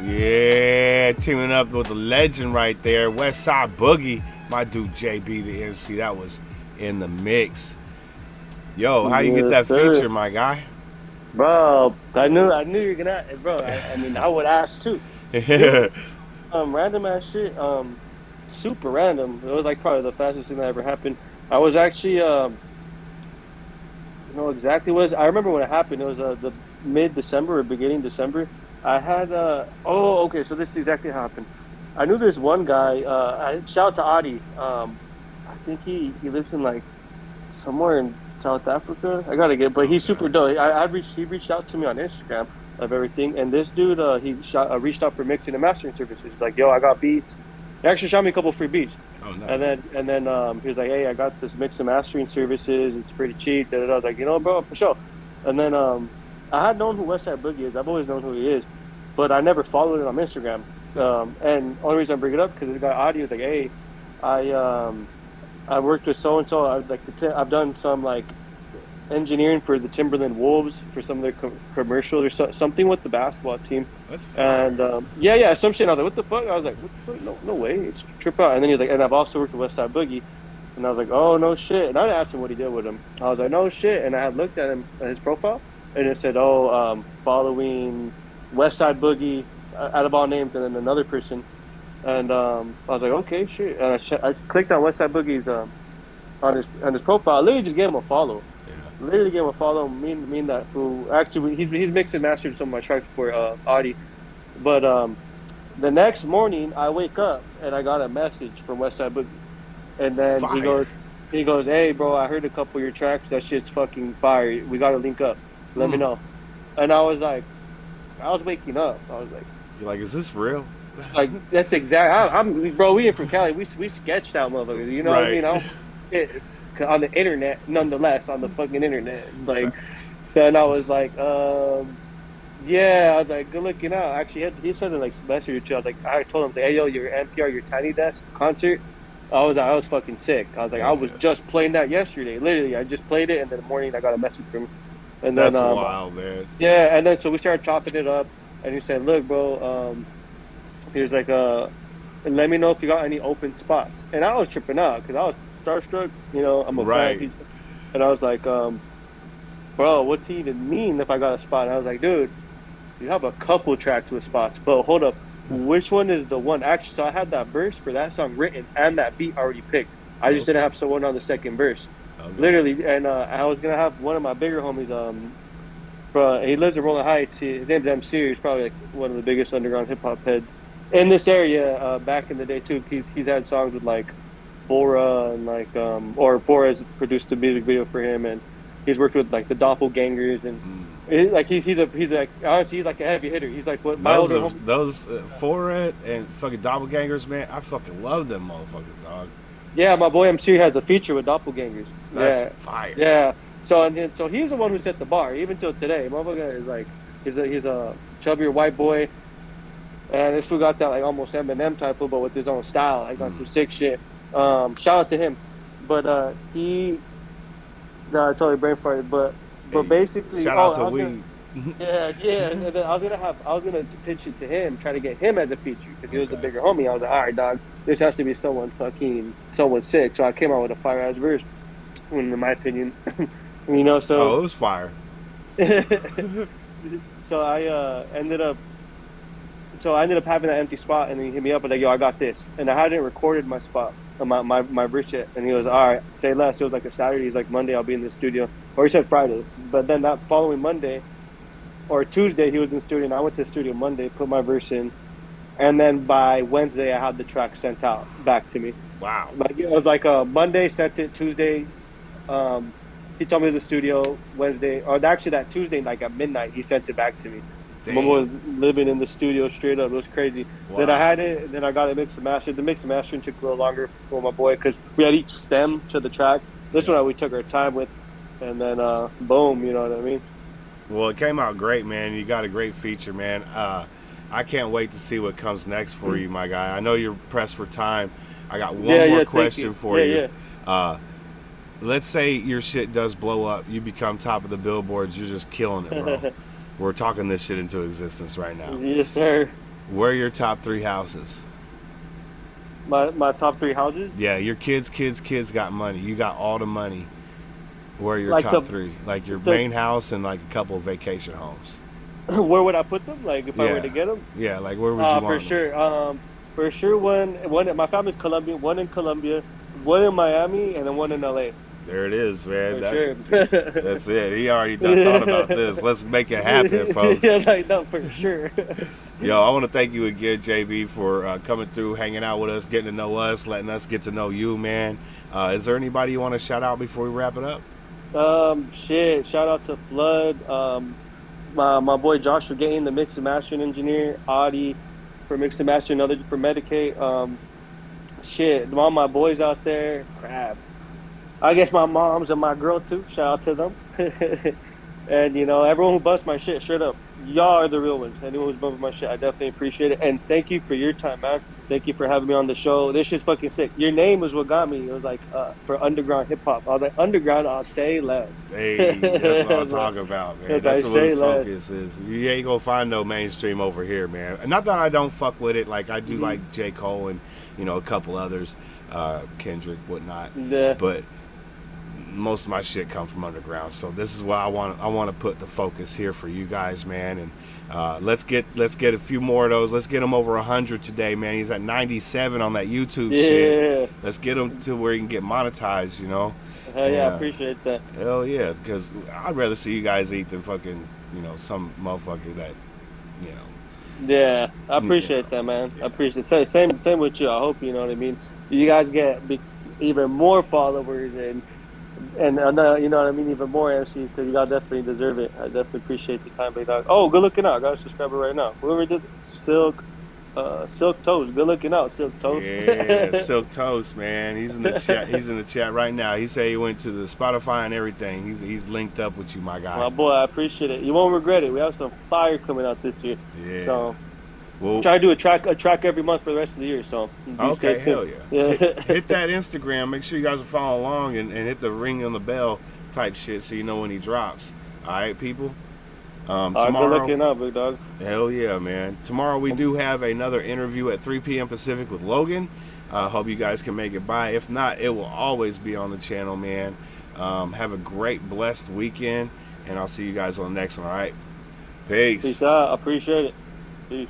Yeah, teaming up with the legend right there, Westside Boogie. My dude JB, the MC, that was in the mix. Yo, how you get that Yes, sir. feature, my guy? Bro, I knew you were gonna, bro. I mean, I would ask too. Random ass shit. Super random. It was like probably the fastest thing that ever happened. I was actually, you know exactly what it was. I remember when it happened. It was the mid-December or beginning December. I had, okay, so this is exactly how it happened. I knew this one guy. Shout out to Adi. I think he lives in like somewhere in South Africa. I gotta get, but he's super dope. He reached out to me on Instagram of everything, and this dude he reached out for mixing and mastering services. He's like, yo, I got beats. He actually shot me a couple free beats. Oh, nice. And then he was like, hey, I got this mix and mastering services. It's pretty cheap. Da, da, da. I was like, you know, bro, for sure. And then I had known who Westside Boogie is. I've always known who he is, but I never followed it on Instagram. And only reason I bring it up because the guy Adi was like, hey, I worked with so and so. I've done some like engineering for the Timberland Wolves for some of their commercials or something with the basketball team. That's fine. And yeah, some shit. I was like, what the fuck? I was like, what the fuck? No way. It's trip out. And then he was like, and I've also worked with Westside Boogie. And I was like, oh, no shit. And I asked him what he did with him. I was like, no shit. And I had looked at him, at his profile, and it said, following Westside Boogie, out of all names, and then another person. And I was like, okay, shit. And I clicked on Westside Boogie's on his profile. I literally just gave him a follow. Yeah. Literally gave him a follow. Mean that who actually he's mixed and mastered some of my tracks for Audi. But the next morning I wake up and I got a message from Westside Boogie, and then Fire. he goes, hey bro, I heard a couple of your tracks. That shit's fucking fire. We gotta link up. Let me know. And I was like, I was waking up. I was like. You're like, is this real? Like that's exactly. I'm bro. We in from Cali. We sketched out motherfuckers. You know what I Right. mean? On the internet, nonetheless, on the fucking internet. Like, then I was like, yeah. I was like, good looking out. Actually, he sent like message or two. I was like, I told him, hey yo, your NPR, your Tiny Desk concert. I was fucking sick. I was like, I was just playing that yesterday. Literally, I just played it, and then in the morning I got a message from him. And then That's wild, man. yeah, and then so we started chopping it up, and he said, look, bro, he was like, let me know if you got any open spots. And I was tripping out because I was starstruck, you know, I'm a Right. fan. And I was like, bro, what's he even mean if I got a spot? And I was like, dude, you have a couple tracks with spots, but hold up, which one is the one? Actually, so I had that verse for that song written and that beat already picked. I just didn't have someone on the second verse. Okay. Literally, and I was gonna have one of my bigger homies. Bro, he lives in Rolling Heights. His name's MC. He's probably like one of the biggest underground hip hop heads in this area. Back in the day too, he's had songs with like Bora and like or Bora's produced the music video for him, and he's worked with like the Doppelgangers and like he's like honestly he's like a heavy hitter. He's like what my older homie. Those Forehead and fucking Doppelgangers, man. I fucking love them motherfuckers, dog. Yeah, my boy MC has a feature with Doppelgangers. That's fire. Yeah. So he's the one who set the bar, even till today. Motherfucker is like, he's a chubbier white boy, and this fool got that like almost Eminem type of, but with his own style, like on some sick shit. Shout out to him, but I totally brain farted, but basically, Shout out to Weed. Yeah, and then I was gonna pitch it to him, try to get him as a feature because he was the bigger homie. I was like, all right, dog, this has to be someone sick. So I came out with a fire ass verse, in my opinion. You know, so Oh, it was fire. so I ended up having that empty spot, and he hit me up and like, yo, I got this, and I hadn't recorded my spot, my verse yet, and he was all right, say less. It was like a Saturday. He's like, Monday I'll be in the studio, or he said Friday, but then that following Monday or Tuesday he was in the studio, and I went to the studio Monday, put my verse in, and then by Wednesday I had the track sent out back to me. Wow. Like it was like a Monday, sent it Tuesday. He told me to the studio Wednesday, or actually that Tuesday, like at midnight, he sent it back to me. Damn. Mom was living in the studio straight up. It was crazy. Wow. Then I had it, and then I got it mixed and mastered. The mix and mastering took a little longer for my boy because we had each stem to the track. This one we took our time with, and then boom, you know what I mean? Well, it came out great, man. You got a great feature, man. I can't wait to see what comes next for you, my guy. I know you're pressed for time. I got one more thank question you. for Yeah, you. Let's say your shit does blow up. You become top of the billboards. You're just killing it, bro. We're talking this shit into existence right now. Yes, sir. Where are your top 3 houses? My top 3 houses. Yeah, your kids got money. You got all the money. Where are your Like top the- 3? Like your the- main house and like a couple of vacation homes. Where would I put them? Like if I Yeah. were to get them? Yeah, like where would you want For them? sure. For sure, one. My family's Colombian. One in Colombia, one in Miami, and then one in LA. There it is, man. For sure. That's it. He already done thought about this. Let's make it happen, folks. Yeah, like no, for sure. Yo, I want to thank you again, JB, for coming through, hanging out with us, getting to know us, letting us get to know you, man. Is there anybody you want to shout out before we wrap it up? Shout out to Flood, my boy Joshua Gain, the mix and mastering engineer, Audi for mix and mastering, other for Medicate, shit, all my boys out there, crap. I guess my moms and my girl too. Shout out to them. And you know, everyone who busts my shit, straight up, y'all are the real ones. Anyone who's bumping my shit, I definitely appreciate it. And thank you for your time, man. Thank you for having me on the show. This shit's fucking sick. Your name was what got me. It was like for underground hip hop. I was like, underground, I'll say less. Hey, that's what I'm talking about, man. That's what the focus is. You ain't gonna find no mainstream over here, man. Not that I don't fuck with it. Like I do like J. Cole and you know a couple others, Kendrick, whatnot. Yeah. But most of my shit come from underground. So this is why I want to put the focus here for you guys, man. And let's get a few more of those. Let's get him over 100 today, man. He's at 97 on that YouTube shit. Let's get him to where he can get monetized, you know. Hell yeah, I appreciate that. Hell yeah, because I'd rather see you guys eat than fucking, you know, some motherfucker that, you know. Yeah, I appreciate that, man. I appreciate it. Same with you. I hope, you know what I mean. You guys get even more followers and you know what I mean, even more MCs, because you guys definitely deserve it. I definitely appreciate the time, big dog. Oh, good looking out. I got a subscriber right now. Whoever did Silk Toast. Good looking out, Silk Toast. Yeah, Silk Toast, man. He's in the chat. He's in the chat right now. He said he went to the Spotify and everything. He's linked up with you, my guy. My boy, I appreciate it. You won't regret it. We have some fire coming out this year. Yeah. So Well, try to do a track every month for the rest of the year. So okay, hell yeah. Yeah. Hit that Instagram. Make sure you guys are following along and hit the ring on the bell type shit so you know when he drops. All right, people. Tomorrow, good looking out, big dog. Hell yeah, man. Tomorrow we do have another interview at 3 p.m. Pacific with Logan. Hope you guys can make it by. If not, it will always be on the channel, man. Have a great, blessed weekend, and I'll see you guys on the next one, all right? Peace. Peace out. I appreciate it. Peace.